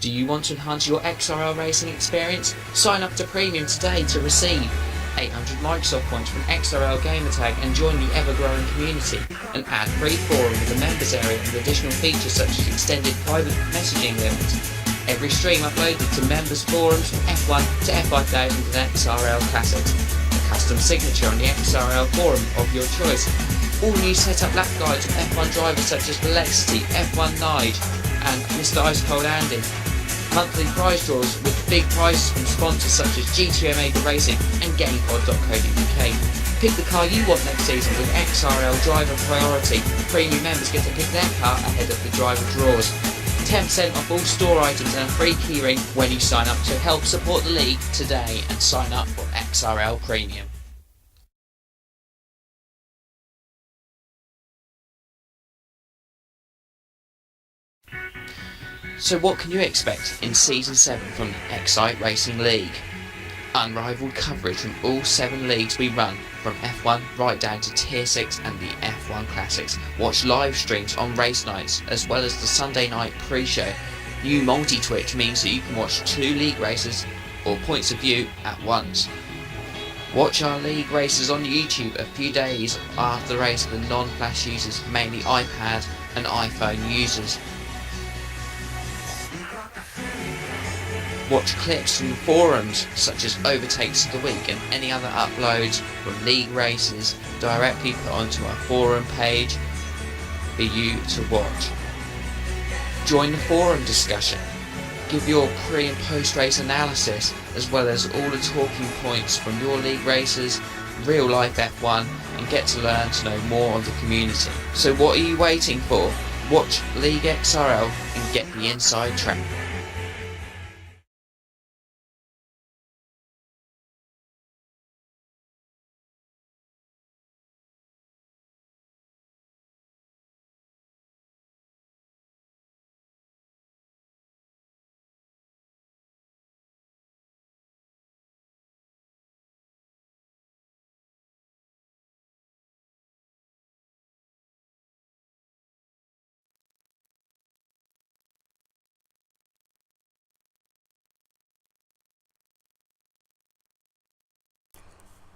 Do you want to enhance your XRL racing experience? Sign up to Premium today to receive 800 Microsoft points from XRL gamertag and join the ever-growing community. An ad-free forum with a members area and additional features such as extended private messaging limits. Every stream uploaded to members forums from F1 to F5000 and XRL Classics. A custom signature on the XRL forum of your choice. All new setup lap guides with F1 drivers such as Velocity, F1 Nige and Mr. Ice Cold Andy. Monthly prize draws with big prizes from sponsors such as GTMA Racing and GamePod.co.uk. Pick the car you want next season with XRL Driver Priority. Premium members get to pick their car ahead of the driver draws. 10% off all store items and a free keyring when you sign up to help support the league today and sign up for XRL Premium. So what can you expect in Season 7 from the Excite Racing League? Unrivaled coverage from all 7 leagues we run, from F1 right down to Tier 6 and the F1 Classics. Watch live streams on race nights, as well as the Sunday night pre-show. New multi-twitch means that you can watch 2 league races or points of view at once. Watch our league races on YouTube a few days after the race for non-Flash users, mainly iPad and iPhone users. Watch clips from forums such as Overtakes of the Week and any other uploads from league races directly put onto our forum page for you to watch. Join the forum discussion. Give your pre and post race analysis as well as all the talking points from your league races, real life F1 and get to learn to know more of the community. So what are you waiting for? Watch League XRL and get the inside track.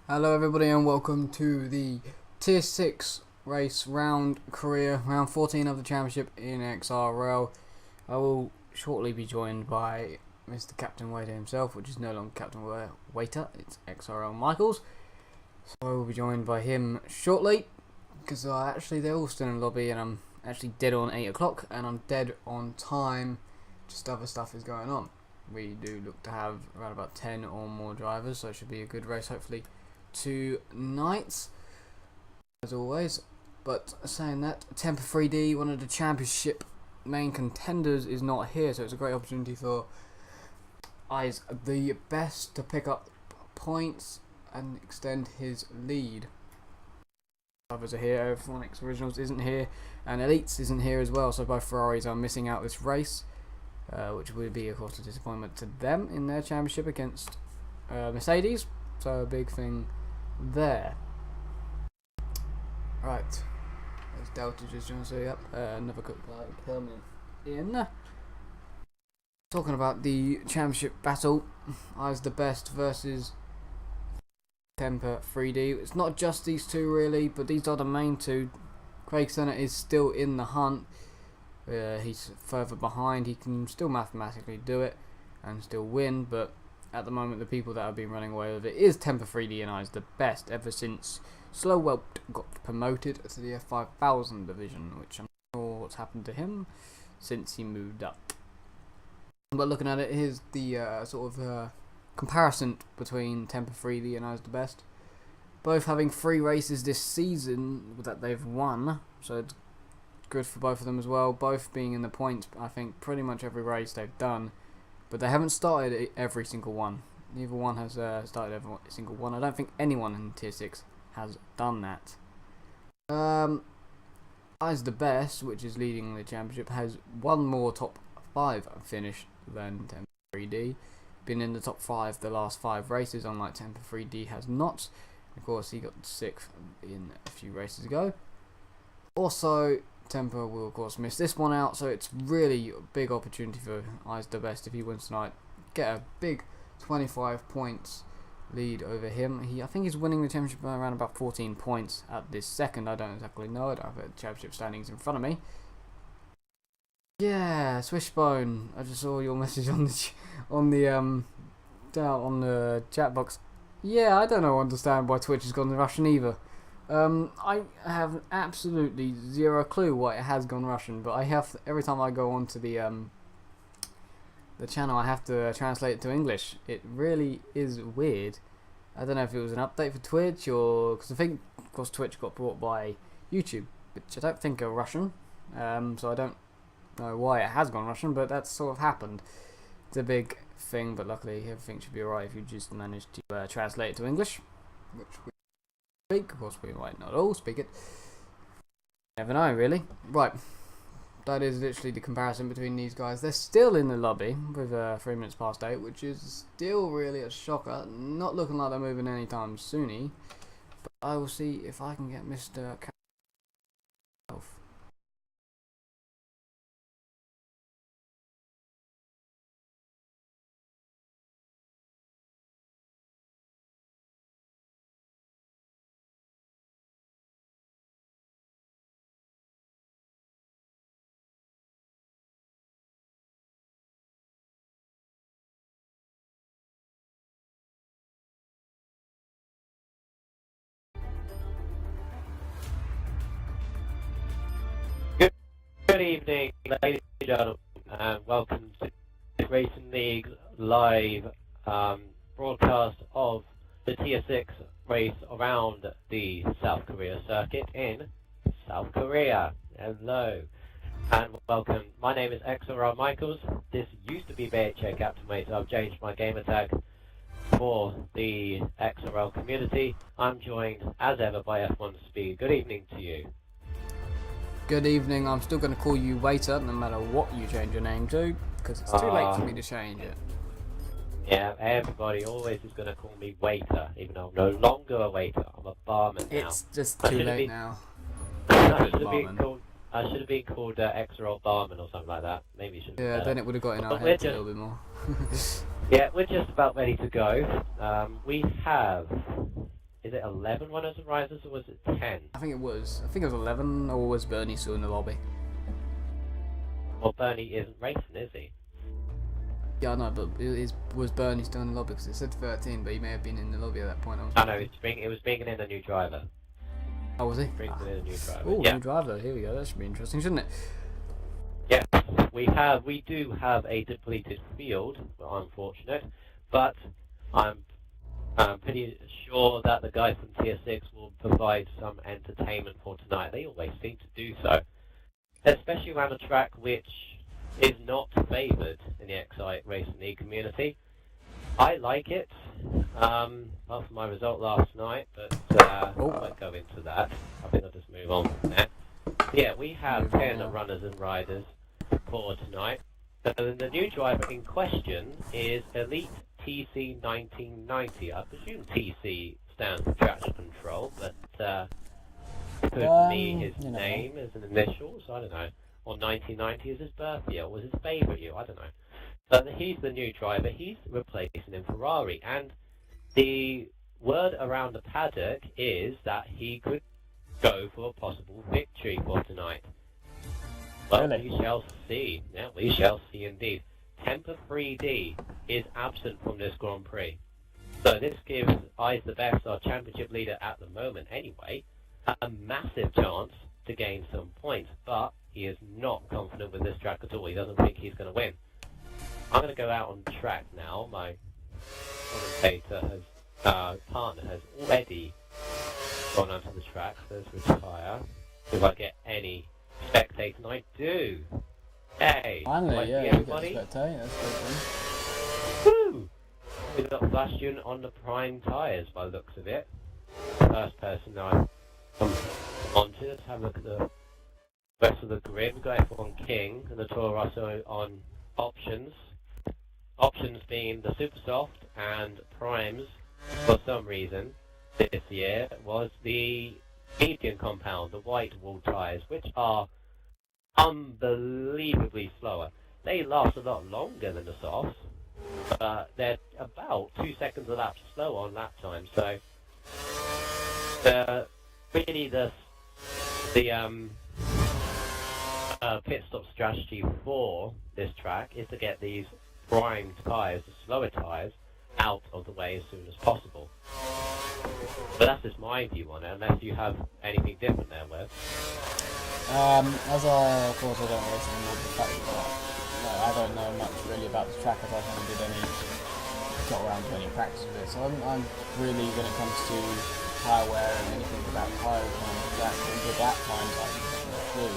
Hello everybody and welcome to the Tier 6 race round career, round 14 of the championship in XRL. I will shortly be joined by Mr. Captain Waiter himself, which is no longer Captain Waiter, it's XRL Michaels. So I will be joined by him shortly, because actually they're all still in the lobby and I'm actually dead on 8 o'clock and I'm dead on time, just other stuff is going on. We do look to have around about 10 or more drivers, so it should be a good race hopefully tonight, as always. But saying that, Temper 3D, one of the championship main contenders, is not here, so it's a great opportunity for Eyes the Best to pick up points and extend his lead. Others are here, F1X Originals isn't here, and Elites isn't here as well, so both Ferraris are missing out this race, which would be of course a disappointment to them in their championship against Mercedes, so a big thing there. Right, there's Delta just joined, so yep, another quick like coming in. Talking about the championship battle, Eyes the Best versus Temper 3D. It's not just these two really, but these are the main two. Craig Senna is still in the hunt. He's further behind. He can still mathematically do it and still win, but at the moment, the people that have been running away with it is Temper 3D and Eyes the Best ever since Slowwelt got promoted to the F5000 division, which I'm not sure what's happened to him since he moved up. But looking at it, here's the sort of comparison between Temper 3D and Eyes the Best. Both having 3 races this season that they've won, so it's good for both of them as well. Both being in the points, I think, pretty much every race they've done. But they haven't started every single one. Neither one has started every single one. I don't think anyone in Tier 6 has done that. Eyes the Best, which is leading the championship, has one more top 5 finish than Temper 3D. Been in the top 5 the last 5 races, unlike Temper 3D has not. Of course, he got 6th in a few races ago. Also, Temper will of course miss this one out, so it's really a big opportunity for Eyes the Best if he wins tonight. Get a big 25 points lead over him. I think he's winning the championship by around about 14 points at this second. I don't exactly know. I don't have the championship standings in front of me. Yeah, Swishbone. I just saw your message on the down on the chat box. Yeah, I don't understand why Twitch has gone Russian either. I have absolutely zero clue why it has gone Russian, but I have every time I go onto the channel, I have to translate it to English. It really is weird. I don't know if it was an update for Twitch or because I think, of course, Twitch got bought by YouTube, which I don't think are Russian. So I don't know why it has gone Russian, but that's sort of happened. It's a big thing, but luckily everything should be alright if you just manage to translate it to English, which we speak. Of course, we might not all speak it. Never know, really. Right. That is literally the comparison between these guys. They're still in the lobby with 3 minutes past 8, which is still really a shocker. Not looking like they're moving anytime soon. But I will see if I can get Mr. Health. Good evening, ladies and gentlemen, and welcome to the Racing League live broadcast of the Tier 6 race around the South Korea circuit in South Korea. Hello, and welcome. My name is XRL Michaels. This used to be BHA Captain Mate, so I've changed my gamer tag for the XRL community. I'm joined, as ever, by F1 Speed. Good evening to you. Good evening. I'm still going to call you Waiter, no matter what you change your name to, because it's too late for me to change it. Yeah, everybody always is going to call me Waiter, even though I'm no longer a waiter. I'm a barman now. It's just too late now. I should have been called XRL Barman or something like that. Maybe you should. Yeah, then it would have got in our heads a little bit more. Yeah, we're just about ready to go. We have. Is it 11 runners and risers, or was it 10? I think it was 11, or was Bernie still in the lobby? Well, Bernie isn't racing, is he? Yeah, I know, but was Bernie still in the lobby? Because it said 13, but he may have been in the lobby at that point. I know, it was bringing in a new driver. Oh, was he? Bringing in a new driver. Oh, yeah. New driver. Here we go. That should be interesting, shouldn't it? Yes, we do have a depleted field. Well, unfortunate, but I'm pretty sure that the guys from Tier 6 will provide some entertainment for tonight. They always seem to do so, especially around a track which is not favoured in the XI Racing League community. I like it, apart from my result last night, but I won't go into that. I think I'll just move on from that. Yeah, we have 10 runners and riders for tonight. The new driver in question is Elite TC 1990. I presume TC stands for traction control, but could be his name as an initial, so I don't know. Or 1990 is his birth year, or was his favourite year, I don't know. But he's the new driver, he's replacing in Ferrari, and the word around the paddock is that he could go for a possible victory for tonight. But we shall see. Yeah, we shall see indeed. Temper 3D is absent from this Grand Prix. So this gives Eyes the Best, our championship leader at the moment anyway, a massive chance to gain some points. But he is not confident with this track at all. He doesn't think he's going to win. I'm going to go out on track now. My commentator partner has already gone onto the track. So let's retire. If I get any spectators, and I do. Hey, finally, yeah, everybody. That's good. Woo! We've got Bastion on the prime tyres by the looks of it. First person I come onto. Let's have a look at the rest of the grid. We've got F1 King and the Toro Rosso on options. Options being the Super Soft, and primes, for some reason, this year, was the medium compound, the white wall tyres, which are unbelievably slower. They last a lot longer than the softs, but they're about 2 seconds a lap slower on lap time. So really the pit stop strategy for this track is to get these primed tyres, the slower tyres, out of the way as soon as possible. But that's just my view on it, unless you have anything different there, Wes. As of course I don't race anymore, the fact that I don't know much really about the track as I haven't got around to any practice with it. So I'm really, when it comes to tyre wear and anything about tyre time, good lap times, I have no clue.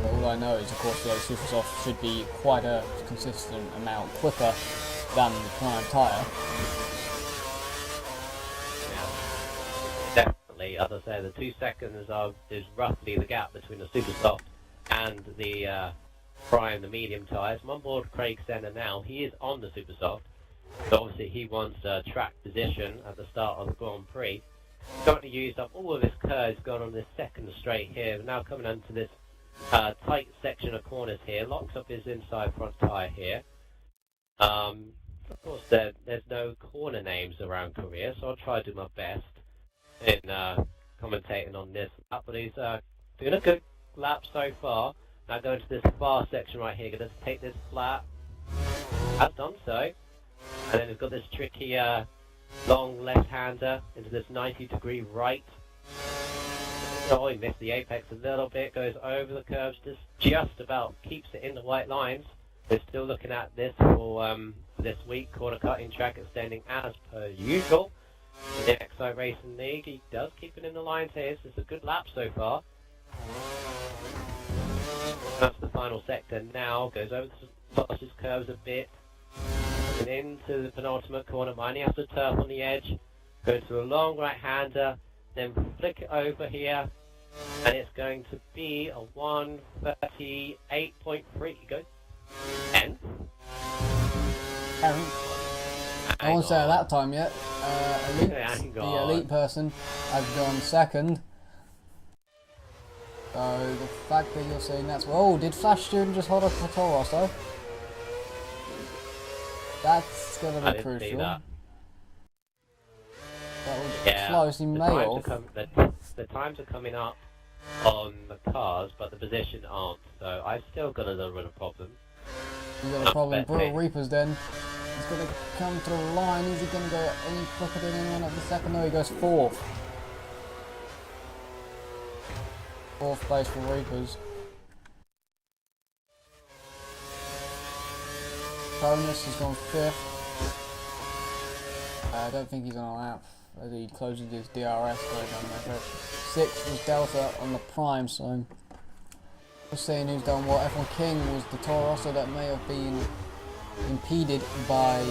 But all I know is, of course, the super soft should be quite a consistent amount quicker than the prime tyre. Definitely, as I say, the 2 seconds is roughly the gap between the super soft and the prime, the medium tyres. I'm on board Craig Senna now. He is on the super soft, so obviously he wants track position at the start of the Grand Prix. He's currently used up all of his curves, gone on this second straight here. We're now coming onto this tight section of corners here. Locks up his inside front tyre here. Of course, there's no corner names around Korea, so I'll try to do my best in commentating on this lap. But he's doing a good lap so far. Now going to this far section right here, going to take this flat. Has done so. And then he's got this tricky long left-hander into this 90-degree right. Oh, he missed the apex a little bit, goes over the curves, just about keeps it in the white lines. We're still looking at this for this week, corner cutting track extending as per usual. In the XI Racing League, he does keep it in the lines here, so it's a good lap so far. That's the final sector now, goes over the fastest curves a bit, and into the penultimate corner, minding has the turf on the edge, goes to a long right-hander, then flick it over here, and it's going to be a 1:38.3. Go 10. I won't say at that time yet. The elite person has gone second. So the fact that you're saying that's did Flash Student just hold up for Toro Rosso? That's gonna be crucial. That would close. He may have. The times are coming up on the cars, but the position aren't. So I've still got a little bit of problem. You got a problem. Brutal Reapers then. He's going to come to the line. Is he going to go any quicker than anyone at the second? No, he goes fourth. Fourth place for Reapers. Bonus has gone fifth. I don't think he's on a lap as he closes his DRS going on there. Sixth was Delta on the prime, so just seeing who's done what. F1 King was the Toro Rosso that may have been impeded by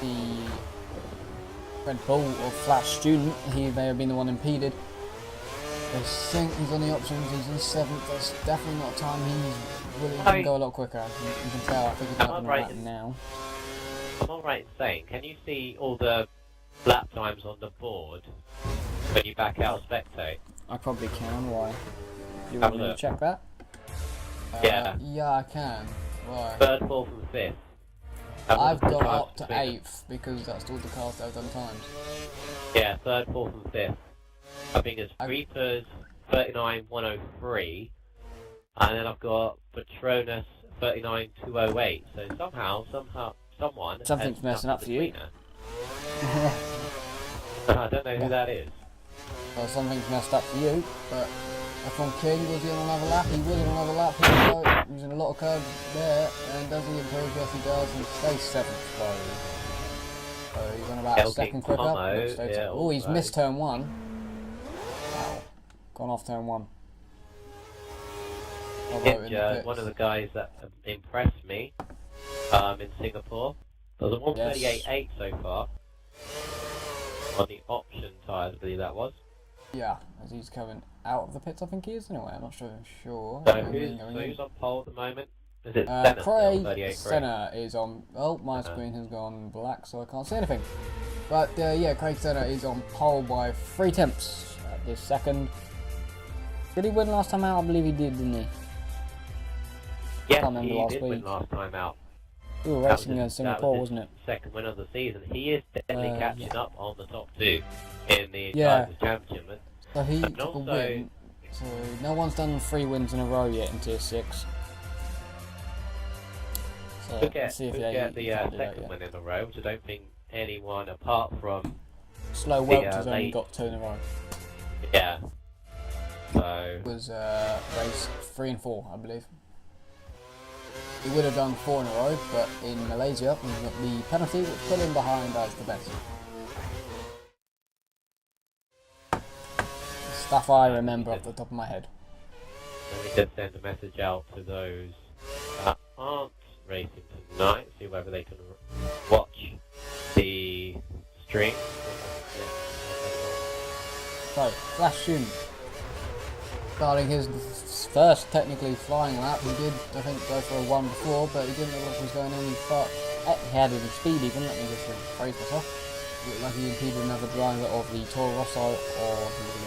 the Red Bull or Flash Student. He may have been the one impeded. I think he's on the options, he's in seventh. That's definitely not time. He's really going to go a lot quicker. You can tell. I think he's having a lap now. I'm alright in saying, can you see all the lap times on the board when you back out of spectate? I probably can. Why? You want me to check that? Yeah. Yeah, I can. Why? Third, fourth, and fifth. I've got up to 8th because that's all the cars that I've done times. Yeah, third, fourth, and fifth. I think it's Reapers 39.103, and then I've got Patronus 39.208. So someone. Something's messing up for you. I don't know who that is. Well, something's messed up for you, but F1 King, was he on another lap? He was on another lap. He was using a lot of curves there, and does he improve? Yes, he does, and stays 7th, so he's on about a second quicker. Oh, he's missed turn 1. Wow. Gone off turn 1. One of the guys that impressed me in Singapore. There's a 1:38.8 so far on the option tyres, I believe that was. Yeah, as he's coming out of the pits, I think he is anyway. I'm not sure. So who's on pole at the moment? Is it Senna? Craig Senna is on. Oh, my screen has gone black, so I can't see anything. But yeah, Craig Senna is on pole by 3 tenths at this second. Did he win last time out? I believe he did, didn't he? Yes, Can't remember he last did week. win last time out. We were That was racing his- against that was Singapore, his wasn't it? second win of the season. He is definitely catching yeah. up on the top two in the Yeah. Drivers' Championship. So he And took a also- win. So no one's done 3 wins in a row yet in Tier 6. So Look let's at, see if look he at the can't do that second yet. win in a row, which I don't think anyone apart from Slow the, Welch has only late- got 2 in a row. yeah. So It was race 3 and 4, I believe. He would have done 4 in a row, but in Malaysia, we got the penalty which put him behind as the best. Stuff I remember off the top of my head. let me just send a message out to those that aren't racing tonight, see whether they can watch the stream. So, Flash Shun, starting his first technically flying lap. He did, I think, go for a 1 before, but he didn't look like he was going any far. He had any speed even, let me just rephrase myself. Looked like he impeded another driver of the Toro Rosso or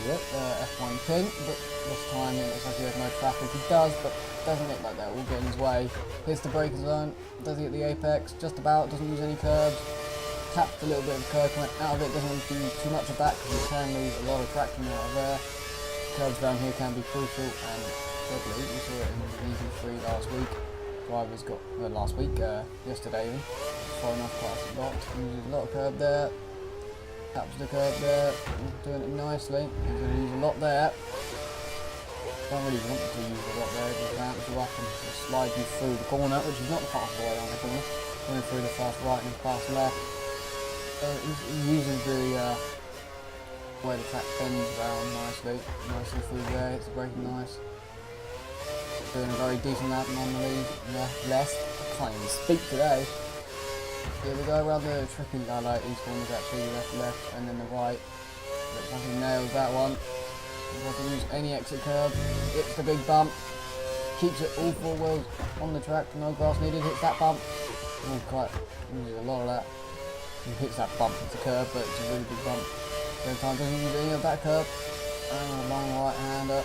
the F1 King, but this time it looks like he has no traffic. He does, but doesn't look like that will get in his way. Hits the braking zone, does he hit the apex, just about, doesn't use any curbs. Tapped a little bit of curb coming out of it, doesn't do too much of that because you can lose a lot of traction out of there. Curbs down here can be crucial, and thirdly, we saw it in the EV3 last week. Drivers got, yesterday even, thrown off quite a lot. Uses a lot of curb there, taps the curb there, doing it nicely. He's going to use a lot there. Don't really want to use a lot there, just bounce you up and slide you through the corner, which is not the fastest way around the corner. Going through the fast right and fast left. He uses the way the track bends around nicely through there. It's braking nice. Doing a very decent lap on the lead. Left. I can't even speak today. Here we go around the tricky highlight. These corners actually left, and then the right. Looks like he nails that one. Doesn't use any exit curb. Hits the big bump. Keeps it all 4 wheels on the track. No grass needed. Hits that bump. Uses a lot of that. He hits that bump, it's a curb, but it's a really big bump. Same time doesn't use any of that curb. And a long right hander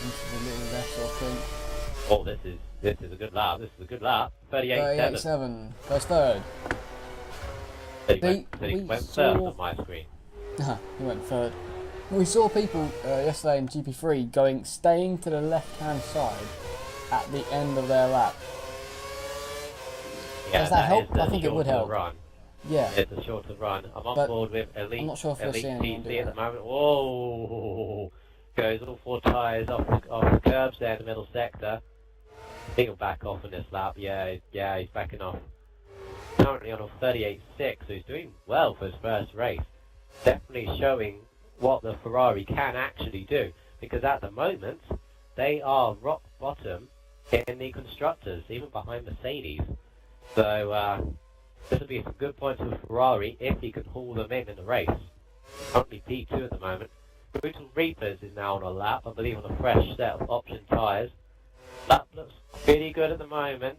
into the little left sort of thing. Oh, this is a good lap. This is a good lap. 38.7. 38.7. Goes third. He went third on my screen. He went third. We saw people yesterday in GP3 staying to the left hand side at the end of their lap. Yeah, Does that help? is the I think it would shorter help. Run. Yeah. It's a shorter run. I'm on But board with Elite, I'm not sure if we're Elite seeing anyone TC do at the that. moment. Whoa! Goes all 4 tyres off the curbs there in the middle sector. I think he'll back off in this lap. Yeah, he's backing off. Currently on a 38.6, so he's doing well for his first race. Definitely showing what the Ferrari can actually do. Because at the moment, they are rock bottom in the constructors, even behind Mercedes. So this will be some good points for Ferrari if he can haul them in the race. Currently P2 at the moment. Brutal Reapers is now on a lap, I believe on a fresh set of option tyres. Lap looks pretty good at the moment.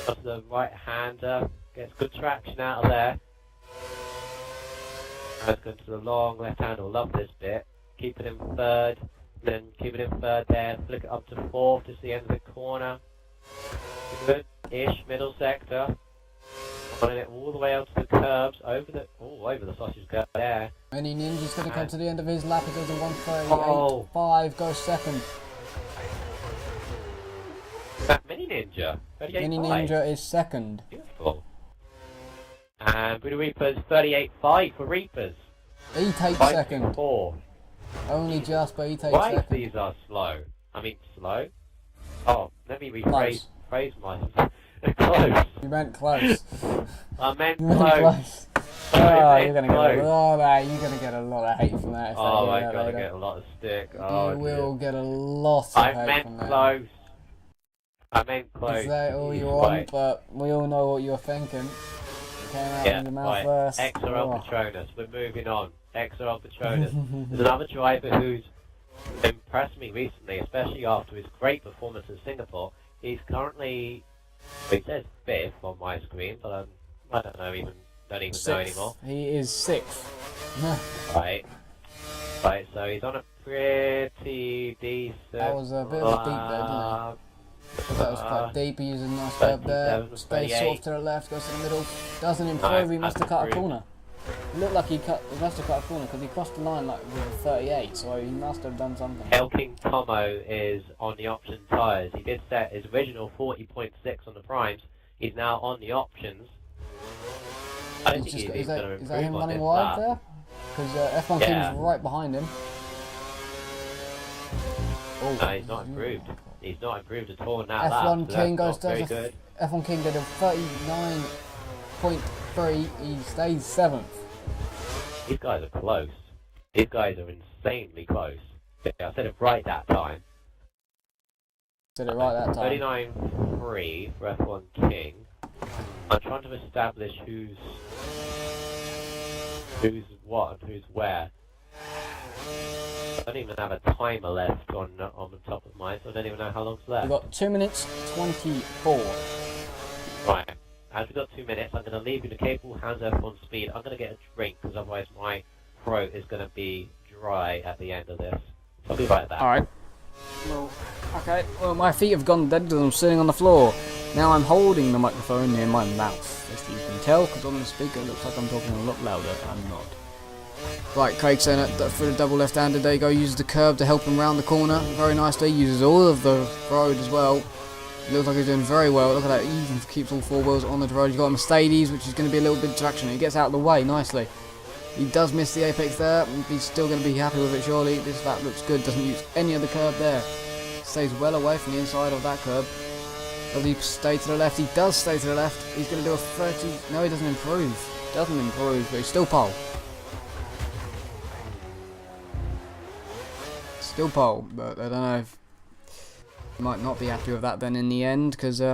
Goes to the right hander, gets good traction out of there. Let's go to the long left hander, love this bit. Keep it in third, then keep it in third there, flick it up to fourth, just the end of the corner. Good-ish middle sector. Running it all the way out to the curbs, over the sausage curb there. Mini Ninja's going to come to the end of his lap. He does a 138.5, Oh. goes second. Is that Mini Ninja? 38.5. Mini Ninja is second. Beautiful. And Buddha Reapers 38.5 for Reapers. He takes second. 4. Only just, but he takes Why second. these are slow? I mean slow? Oh, let me rephrase myself. Close. You meant close. I meant You meant close. close. I You're meant gonna get close. a lot of you're gonna get a lot of hate from that. If Oh, they I hear that gotta later. get a lot of stick. Oh, You will dear. get a lot of I hate meant from that. close. I meant close. Say all He's you want, right. but we all know what you're thinking. It came out Yeah, of your mouth right. first. XRL Oh. Patronus. We're moving on. XRL Patronus. There's another driver who's impressed me recently, especially after his great performance in Singapore. He's currently, it says 5th on my screen, but I don't even know anymore. He is 6th. Right. Right, so he's on a pretty decent. That was a bit of a deep there, didn't it? That was quite deep. He uses a nice curve there. Stays sort of to the left, goes to the middle. Doesn't improve. He must have cut a corner. It looked like he must have cut a corner because he crossed the line like with a 38. So he must have done something. Hail King Tomo is on the option tyres. He did set his original 40.6 on the primes. He's now on the options. I don't think he's going to improve. Is that him on running this wide lap. there? Because F1 King's right behind him. Oh, No, he's not improved. He's not improved at all in that F1 lap. So King that's goes not very to good. F1 King did a 39.3. He stays 7th. These guys are close. These guys are insanely close. Yeah, I said it right that time. Said it right that time. 39.3 for F1 King. I'm trying to establish who's what and who's where. I don't even have a timer left on the top of mine, so I don't even know how long's left. We've got 2 minutes 24. Right. As we've got 2 minutes, I'm going to leave you the capable hands up on speed. I'm going to get a drink because otherwise my throat is going to be dry at the end of this. So I'll be right back. Alright. Well, okay. Well, my feet have gone dead because I'm sitting on the floor. Now I'm holding the microphone near my mouth. As you can tell, because on the speaker it looks like I'm talking a lot louder. I'm not. Right, Craig Sennett for the double left-hander. There you go. Uses the curb to help him round the corner very nicely. Uses all of the road as well. It looks like he's doing very well. Look at that. He even keeps all four wheels on the road. You've got a Mercedes, which is going to be a little bit of traction. He gets out of the way nicely. He does miss the apex there. He's still going to be happy with it, surely. This lap looks good. Doesn't use any of the curb there. Stays well away from the inside of that curb. Does he stay to the left? He does stay to the left. He's going to do a 30. No, he doesn't improve. Doesn't improve, but he's still pole. Still pole, but I don't know if he might not be happy with that then in the end, because he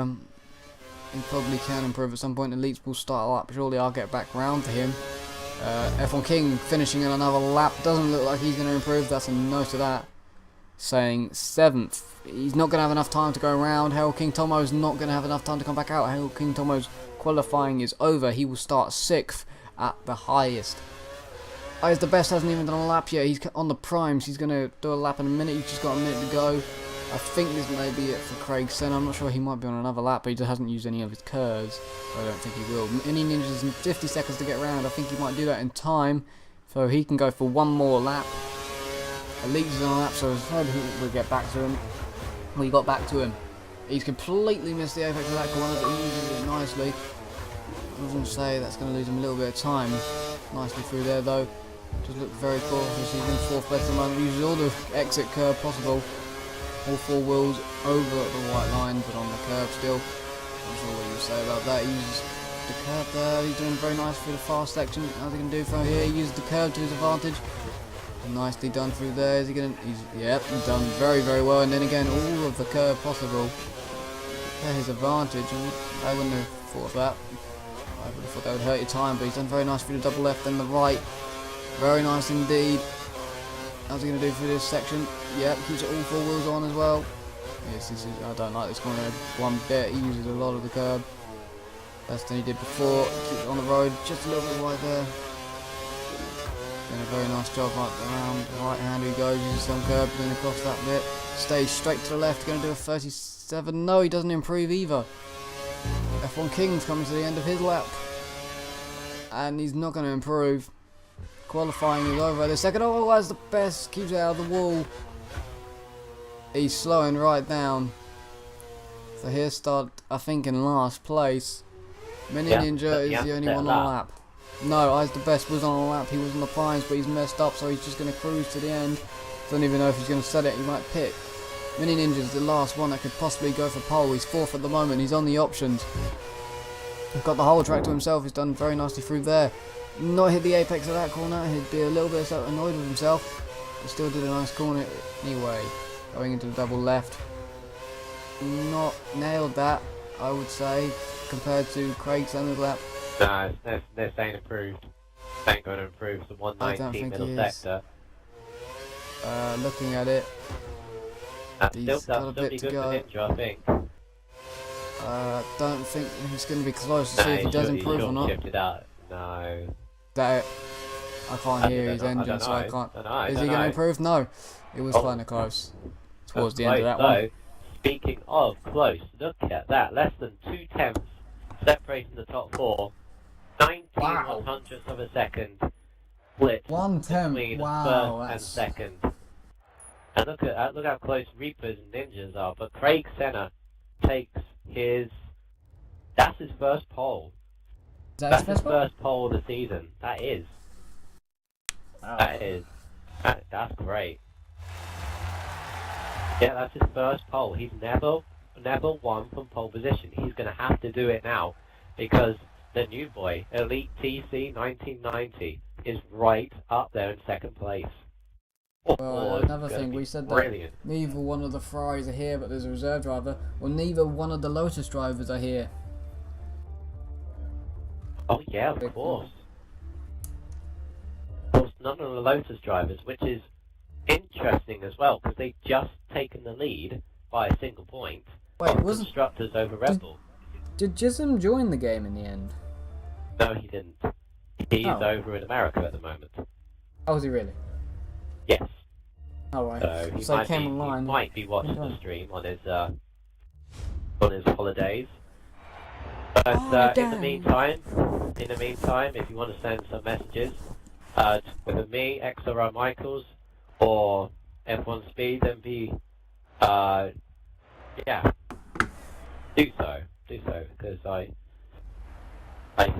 probably can improve at some point. Elites will start up. Surely I'll get back round to him. F1 King finishing in another lap. Doesn't look like he's going to improve. That's a no to that. Saying 7th. He's not going to have enough time to go around. Hail King Tomo's not going to have enough time to come back out. Hail King Tomo's qualifying is over. He will start 6th at the highest. Is the best hasn't even done a lap yet. He's on the primes. He's going to do a lap in a minute. He's just got a minute to go. I think this may be it for Craig Senna. I'm not sure. He might be on another lap, but he hasn't used any of his curves. I don't think he will. Mini Ninja's in 50 seconds to get around. I think he might do that in time, so he can go for one more lap. Elite is on a lap, so I was hoping we'll get back to him. We got back to him. He's completely missed the apex of that corner, but he uses it nicely. I was going to say that's going to lose him a little bit of time. Nicely through there, though. Just looked very cautious. He's in 4th place at the moment. Uses all the exit curve possible. All four wheels over the white line, but on the curve still. I'm not sure what you say about that. He uses the curve there. He's doing very nice through the fast section. How's he going to do from here? He uses the curve to his advantage. Nicely done through there. Is he going to? Yep, he's done very, very well. And then again, all of the curve possible to his advantage. And I wouldn't have thought of that. I would have thought that would hurt your time, but he's done very nice through the double left and the right. Very nice indeed. How's he going to do through this section? Yep, keeps it all four wheels on as well. Yes, this is, I don't like this corner one bit. He uses a lot of the curb. Less than he did before. Keeps it on the road just a little bit wide there. Doing a very nice job right around the right hand. He goes, uses some curb, then across that bit. Stays straight to the left. Going to do a 37. No, he doesn't improve either. F1 King's coming to the end of his lap. And he's not going to improve. Qualifying is over at the second. Oh, as the best keeps it out of the wall. He's slowing right down. So he'll start, I think, in last place. Mini Ninja is the only one on a lap. No, Eyes the Best was on a lap. He was on the primes, but he's messed up, so he's just going to cruise to the end. Don't even know if he's going to set it. He might pit. Mini Ninja's the last one that could possibly go for pole. He's 4th at the moment. He's on the options. He's got the whole track to himself. He's done very nicely through there. Not hit the apex of that corner. He'd be a little bit annoyed with himself, but still did a nice corner anyway. Going into the double left. Not nailed that, I would say, compared to Craig Senna's lap. No, this ain't improved. This ain't going to improve. It's the 119 middle sector. Looking at it, he's got a bit to go. Ninja, I think. Don't think he's going to be close to see if he does improve or not. Shifted out. No. That I can't hear his engine, so I can't. Is he going to improve? No. It was kind of close towards the end of that one. Speaking of close, look at that. Less than 2/10 separating the top four. 19/100ths of a second split 1/10. between Wow, first and second. And look how close Reapers and Ninjas are. But Craig Senna takes that's his first pole. That's his first pole of the season. That is. Wow. That's great. Yeah, that's his first pole. He's never won from pole position. He's going to have to do it now because the new boy, Elite TC 1990, is right up there in second place. Well, another thing, we said that neither one of the Ferraris are here, but there's a reserve driver. Well, neither one of the Lotus drivers are here. Oh yeah, of course. Of course, none of the Lotus drivers, which is interesting as well, because they've just taken the lead by a single point. Wait, Constructors over Red Bull. Did Jism join the game in the end? No, he didn't. He's over in America at the moment. Oh, is he really? Yes. Oh, right. So he might be watching the stream on his holidays. But in the meantime, if you want to send some messages, whether me, XRL Michaels, or F1 Speed, then do so, because I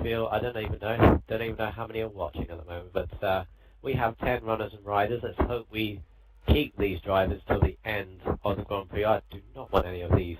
feel I don't even know how many are watching at the moment, but we have 10 runners and riders. Let's hope we keep these drivers till the end of the Grand Prix. I do not want any of these.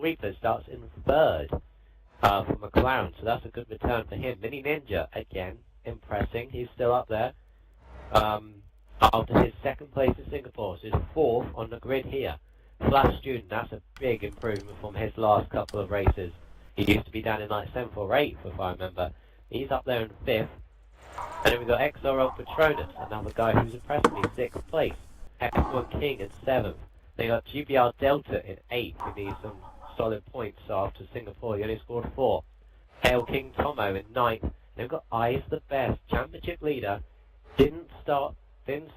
Reaper starts in third for McLaren, so that's a good return for him. Mini Ninja, again, impressing. He's still up there. After his second place in Singapore, so he's fourth on the grid here. Flash Student, that's a big improvement from his last couple of races. He used to be down in like 7th or 8th, if I remember. He's up there in 5th. And then we've got XRL Patronus, another guy who's impressed me, 6th place. F1 King in 7th. They got GBR Delta in 8th. He needs some solid points after Singapore. He only scored 4. Hail King Tomo in 9th. And they've got Eyes the Best, championship leader. Didn't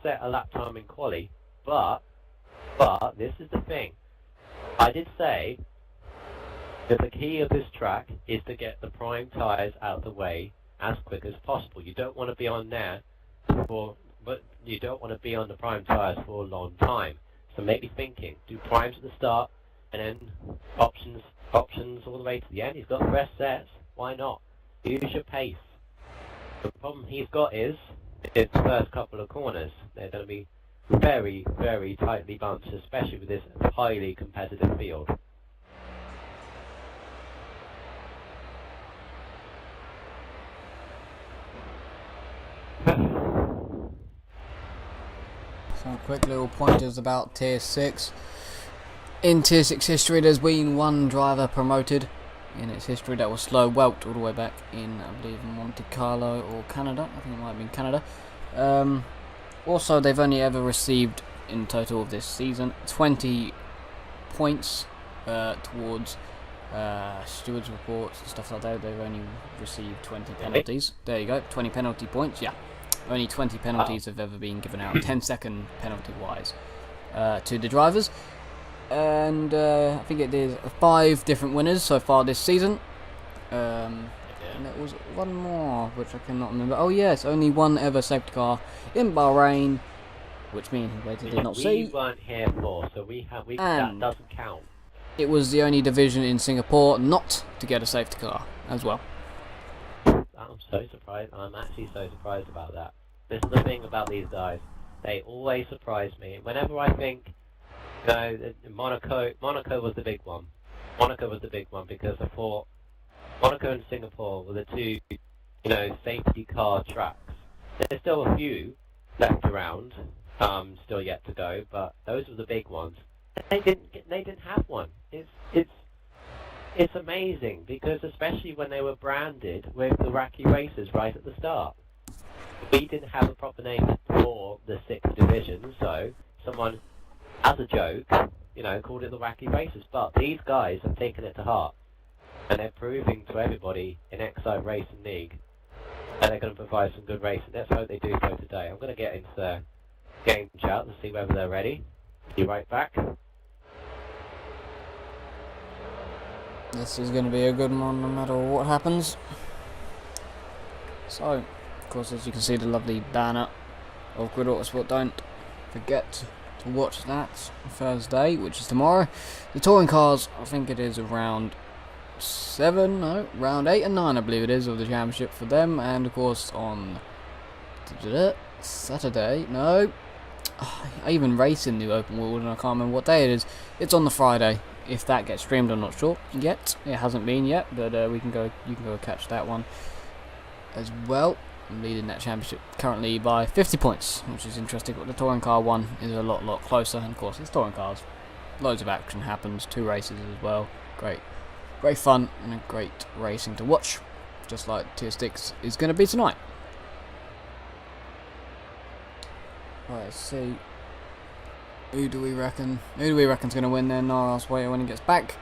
set a lap time in quali, but this is the thing. I did say that the key of this track is to get the prime tyres out of the way as quick as possible. You don't want to be on there but you don't want to be on the prime tyres for a long time. So maybe thinking, do primes at the start, and then options all the way to the end. He's got fresh sets. Why not? Use your pace. The problem he's got is the first couple of corners. They're going to be very, very tightly bunched, especially with this highly competitive field. Some quick little pointers about Tier 6. In Tier 6 history, there's been one driver promoted in its history that was slow whelped all the way back in, I believe, Monte Carlo or Canada. I think it might have been Canada. Also, they've only ever received, in total of this season, 20 points towards stewards reports and stuff like that. They've only received 20 penalties. There you go, 20 penalty points, yeah. Only 20 penalties have ever been given out, 10-second penalty-wise, to the drivers. And I think it is 5 different winners so far this season. And there was one more, which I cannot remember. Oh yes, only one ever safety car in Bahrain, which me and Wade did not see. We weren't here for, so that doesn't count. It was the only division in Singapore not to get a safety car as well. I'm so surprised. I'm actually so surprised about that. This is the thing about these guys. They always surprise me. Whenever I think, you know, Monaco was the big one. Monaco was the big one because I thought Monaco and Singapore were the two, you know, safety car tracks. There's still a few left around, still yet to go, but those were the big ones. They didn't have one. It's amazing, because especially when they were branded with the Wacky Races right at the start. We didn't have a proper name for the 6th division, so someone, as a joke, called it the Wacky Races. But these guys have taken it to heart, and they're proving to everybody in XR Racing League that they're going to provide some good racing. Let's hope they do so today. I'm going to get into the game chat and see whether they're ready. Be right back. This is going to be a good one no matter what happens. So, of course, as you can see, the lovely banner of Grid Autosport. Don't forget to watch that Thursday, which is tomorrow. The touring cars, I think it is around round 8 and 9, I believe it is, of the championship for them. And of course on Saturday, I even race in the open world and I can't remember what day it is. It's on the Friday. If that gets streamed, I'm not sure yet. It hasn't been yet, but you can go catch that one as well. I'm leading that championship currently by 50 points, which is interesting. But the touring car one is a lot closer, and of course it's touring cars. Loads of action happens, 2 races as well. Great fun and a great racing to watch, just like Tier 6 is going to be tonight. Right, let's see. Who do we reckon's going to win then? I'll wait when he gets back.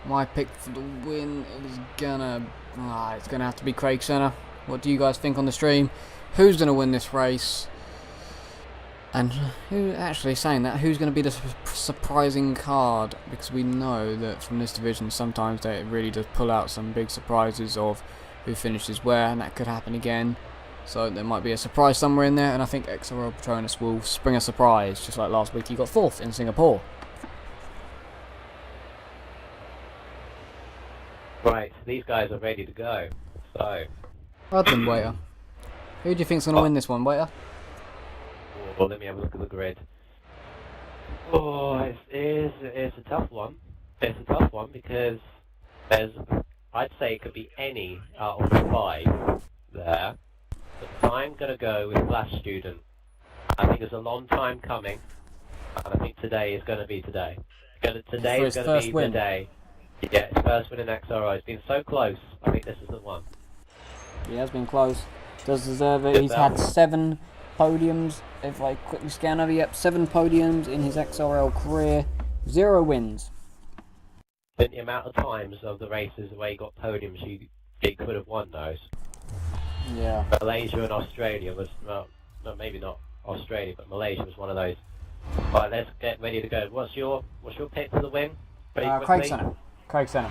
My pick for the win is it's gonna have to be Craig Senna. What do you guys think on the stream? Who's going to win this race? And who's going to be the surprising card? Because we know that from this division sometimes they really does pull out some big surprises of who finishes where, and that could happen again. So there might be a surprise somewhere in there, and I think XRL Patronus will spring a surprise, just like last week he got 4th in Singapore. Right, these guys are ready to go. So, Well then, Waiter. Who do you think's going to win this one, Waiter? Well, let me have a look at the grid. Oh, it's a tough one. It's a tough one because I'd say it could be any out of the 5 there. But I'm going to go with Flash Student. I think it's a long time coming, and I think today is going to be today. Today is going to be the day. Yeah, his first win in XRI. It's been so close. I think this is the one. He has been close. Does deserve it. He's had 7 podiums. If I quickly scan over, 7 podiums in his XRL career, 0 wins. I think the amount of times of the races where he got podiums, he could have won those. Yeah. Malaysia and Australia was, well, no, maybe not Australia, but Malaysia was one of those. Right, let's get ready to go. What's your pick for the win? Craig Senna. Craig Senna.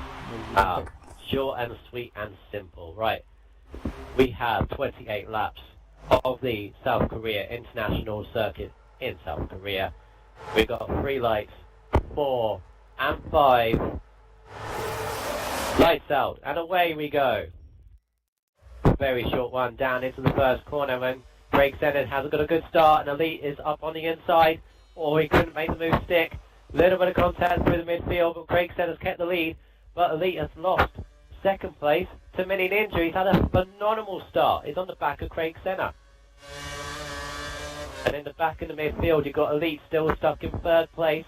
Short and sweet and simple. Right. We have 28 laps of the South Korea International Circuit in South Korea. We've got 3 lights, 4 and 5. Lights out, and away we go. Very short one down into the first corner, and Craig Senna hasn't got a good start, and Elite is up on the inside. Oh, he couldn't make the move stick. Little bit of contact through the midfield, but Craig Senna's kept the lead. But Elite has lost 2nd place to Mini Ninja. He's had a phenomenal start. He's on the back of Craig Senna. And in the back in the midfield, you've got Elite still stuck in 3rd place.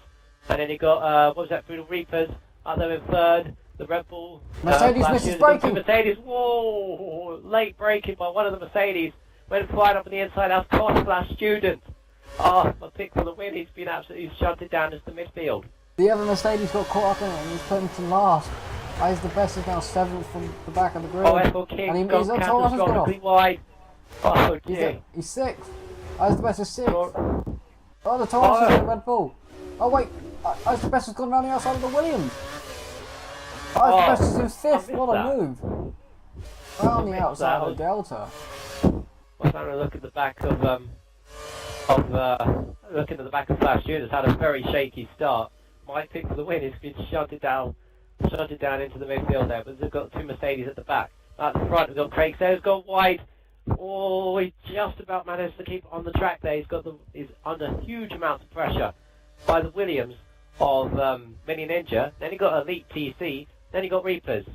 And then you've got, through the Reapers, up there in 3rd. The Red Bull. Mercedes misses braking. Mercedes, whoa! Late braking by one of the Mercedes. Went flying up on the inside. That's cost Flash Student. Oh, my pick for the win. He's been absolutely shunted down into the midfield. The other Mercedes got caught up in it and he's put him to last. He's the best, is now 7th from the back of the grid. Oh, Ethel King's gone catastrophically wide. Oh, dear. He's 6th. He's the best is 6th. Oh, the Taurus is in Red Bull. Oh, wait. He's the best has gone around the outside of the Williams. The best is in 5th. What a move. Around the outside of the Delta. I'm trying to look at the back of looking at the back of Flash Student. Has had a very shaky start. My pick for the win has been shunted down into the midfield there, but they've got 2 Mercedes at the back. At the front, we've got Craig Senna's gone wide. Oh, he just about managed to keep on the track there. He's under huge amounts of pressure by the Williams of Mini Ninja. Then he got Elite TC. Then he got Reapers.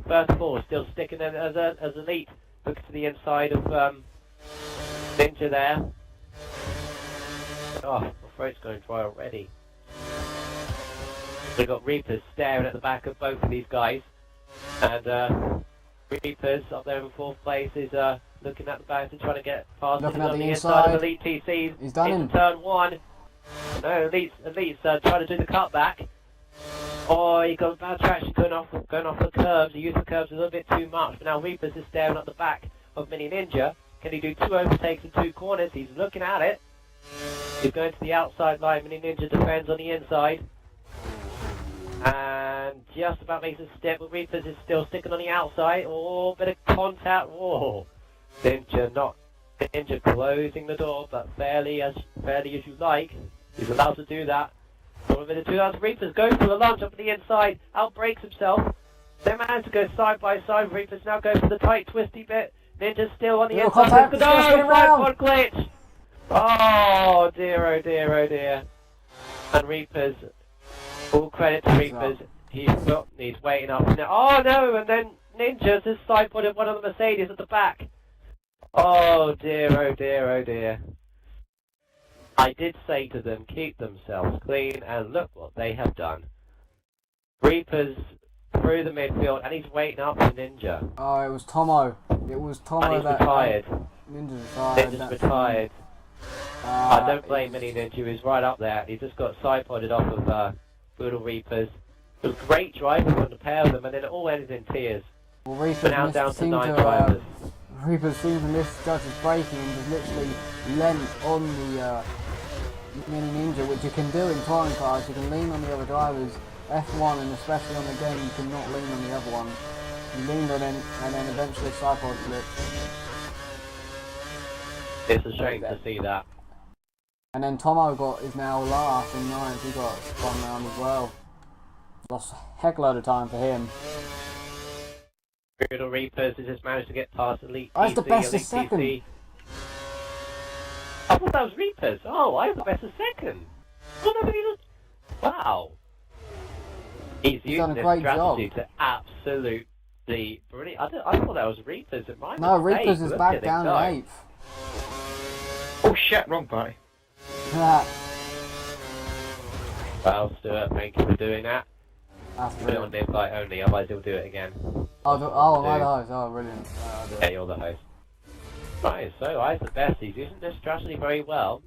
First 4 still sticking in as Elite. Look to the inside of Ninja there. Oh, my throat's going dry already. We've got Reapers staring at the back of both of these guys. And Reapers up there in 4th place is looking at the back and trying to get past Looking it. at on the the inside of inside. Elite TCs. He's done into him. turn 1. No, Elite's trying to do the cutback. Oh, he got bad traction going off the curbs. He used the curbs a little bit too much, but now Reapers is staring at the back of Mini Ninja. Can he do 2 overtakes in 2 corners? He's looking at it. He's going to the outside line. Mini Ninja defends on the inside. And just about makes a step, but Reapers is still sticking on the outside. Oh, bit of contact. Whoa. Ninja closing the door, but fairly as you like. He's allowed to do that. So a bit of 2,000 Reapers goes for the lunge up the inside, outbreaks himself. They manage to go side by side. Reapers now go for the tight twisty bit. Ninja's still on the Little inside. contact, No, it's gonna spin it round. side pod glitch. Oh dear, oh dear, oh dear. And Reapers, all credit to Reapers. He's waiting up now. Oh no, and then Ninja's just side podded one of the Mercedes at the back. Oh dear, oh dear, oh dear. I did say to them, keep themselves clean, and look what they have done. Reapers through the midfield, and he's waiting up for Ninja. Oh, it was Tomo. It was Tomo And he's that... retired. Ninja's retired. Ninja's that's retired. him. I don't blame Mini Ninja, he's right up there. He just got side-podded off of Brutal Reapers. It was great driving from the pair of them, and then it all ended in tears. Well, But now down to 9 drivers. Reapers seem to misjudge his braking and just literally leant on the Mini Ninja, which you can do in touring cars. You can lean on the other drivers. F1 and especially on the game, you cannot lean on the other one. You leaned on him and then eventually sidepod flipped. It's a shame to see that. And then Tomo is now last in 9th. He got spun round as well. Lost a heck load of time for him. Brutal Reapers has just managed to get past Elite I was the TC, best Elite of second. TC. I thought that was Reapers. Oh, I was the best of second. Oh, nobody was... Wow. He's He's using done a this great strategy job. to absolutely brilliant. I thought that was Reapers. It might No, mistake. Reapers is Look back at down him in go. 8th. Oh shit, wrong party. Well, Stuart, thank you for doing that. That's Put it on brilliant. the invite only, otherwise he'll do it again. Oh, am I the host? Oh, brilliant. Yeah, you're the host. Right, so I's the best. He's using this strategy very well.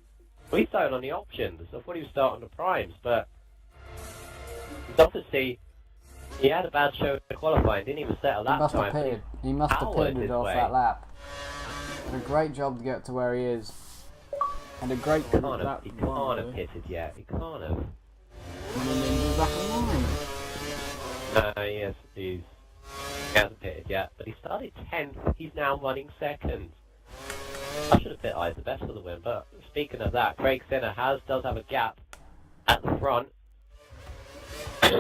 We started on the options. I thought he would start on the primes, but he's obviously he had a bad show in qualifying. Didn't even set a He lap must have time. pitted. He must have powered pitted his off way. that lap. Did a great job to get to where he is. And a great He lap. can't have pitted yet. He can't have. And then he's back in line. No, yes, he hasn't pitted yet, but he started 10th. He's now running second. I should have pit I the best for the win, but speaking of that, Craig Sinner does have a gap at the front. He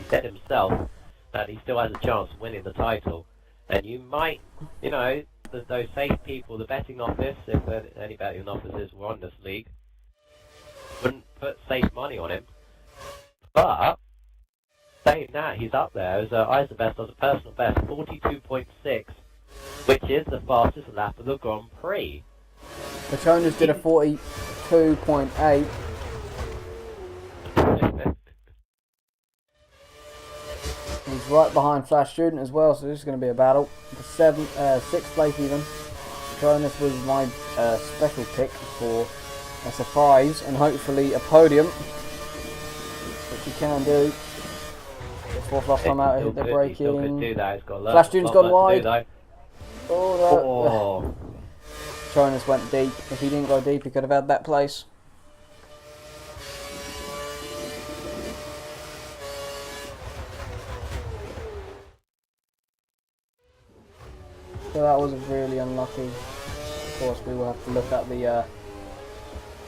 said himself that he still has a chance of winning the title, and you might, you know, those safe people, the betting office, if any betting offices were on this league, wouldn't put safe money on him. But saying that, he's up there as I's the best as a personal best, 42.6, which is the fastest lap of the Grand Prix. Petronas did a 42.8. He's right behind Flash Student as well, so this is going to be a battle. For 6th place even. Petronas was my special pick for a surprise and hopefully a podium, which he can do. Fourth last time out, hit the He still could braking. do that. He's got Flash Student's gone wide. Oh, Oh, no. oh. Petronas went deep. If he didn't go deep, he could have had that place. So that was really unlucky. Of course, we will have to look at the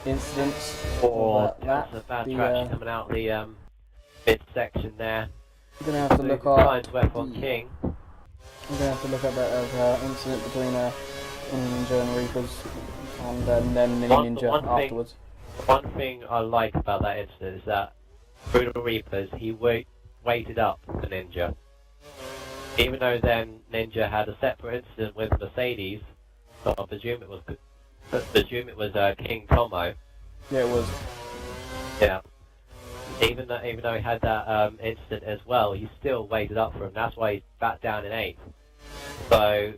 incidents. Oh, of that's a bad traction coming out the mid-section there. We're gonna have to look Time at. to F1 King. We're gonna have to look at that incident between Ninja and Reapers, and then Mini Ninja afterwards. One thing I like about that incident is that Brutal Reapers, he waited up for Ninja. Even though then Ninja had a separate incident with Mercedes, so I presume it was presume it was King Tomo. Yeah, it was. Yeah. Even though he had that incident as well, he still waited up for him. That's why he's back down in 8th. So,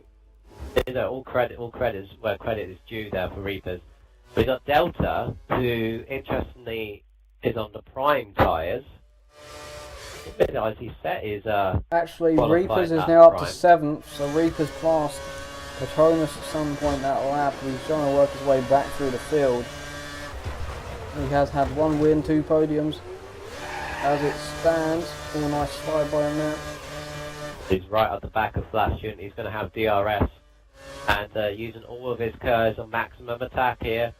you know, all credit is where credit is due there for Reapers. We got Delta, who interestingly is on the prime tyres. I didn't realise he set his Actually, qualifying Reapers is lap now up to prime. 7th, so Reapers passed Patronus at some point that lap. He's trying to work his way back through the field. He has had 1 win, 2 podiums. As it stands, all nice slide by him there. He's right at the back of Flash Unit. He's going to have DRS and using all of his curves on maximum attack here.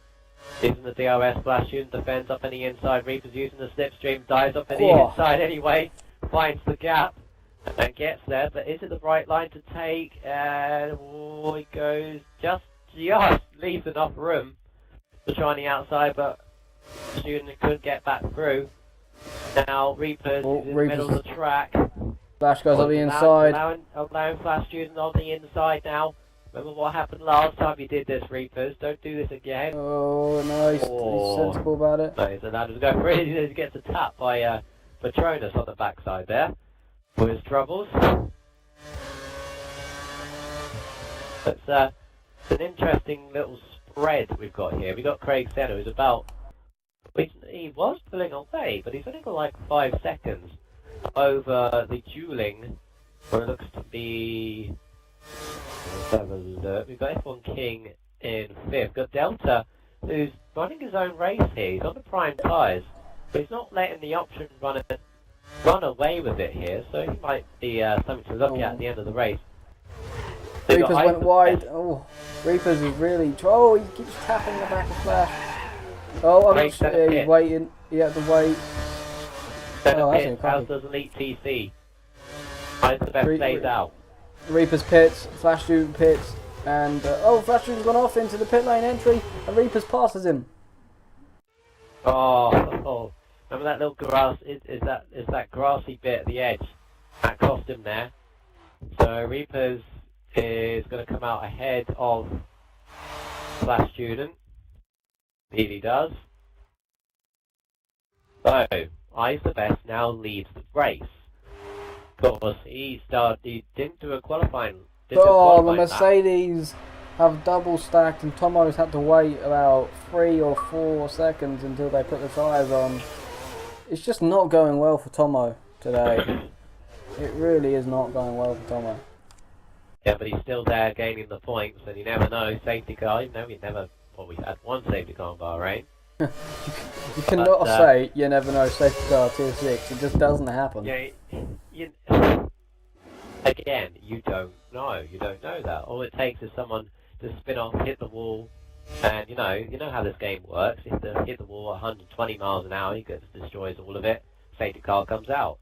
Using the DRS, Flash Unit defends up any inside. Reaper's using the slipstream, dives up any inside anyway, finds the gap and gets there. But is it the right line to take? And he goes just leaves enough room to try on the outside, but Student couldn't get back through. Now Reapers is in the middle of the track. Flash goes up the inside. Allowing Flash Student on the inside now. Remember what happened last time you did this, Reapers. Don't do this again. Oh no, he's sensible about it. No, he's allowed to go for it. He gets a tap by Patronus on the backside there for his troubles. It's an interesting little spread we've got here. We've got Craig Senna, who's about... He was pulling away, but he's only got like 5 seconds over the dueling, where it looks to be... Let's have a look. We've got F1 King in 5th. We've got Delta, who's running his own race here. He's on the prime tyres, but he's not letting the option run away with it here, so he might be something to look at the end of the race. Reapers went wide. Oh, Reapers is really... Oh, he keeps tapping the back of Flash. Oh, I'm not sure. He's waiting. He had to wait. How's does Elite TC? How's the best stays out? Reapers pits, Flash Student pits, and Flash Student's gone off into the pit lane entry, and Reapers passes him. Oh, remember that little grass? Is that grassy bit at the edge that cost him there? So Reapers is going to come out ahead of Flash Student. Really does. So, Eyes the Best now leads the race. Of course, he didn't do a qualifying. The Mercedes have double stacked, and Tomo's had to wait about 3 or 4 seconds until they put the tyres on. It's just not going well for Tomo today. It really is not going well for Tomo. Yeah, but he's still there gaining the points, and you never know. Safety car, even though we've had 1 safety car in Bahrain. You cannot say you never know safety car tier 6. It just doesn't happen. Yeah, again, you don't know. You don't know that. All it takes is someone to spin off, hit the wall, and you know how this game works. If they hit the wall at 120 miles an hour, he destroys all of it. Safety car comes out.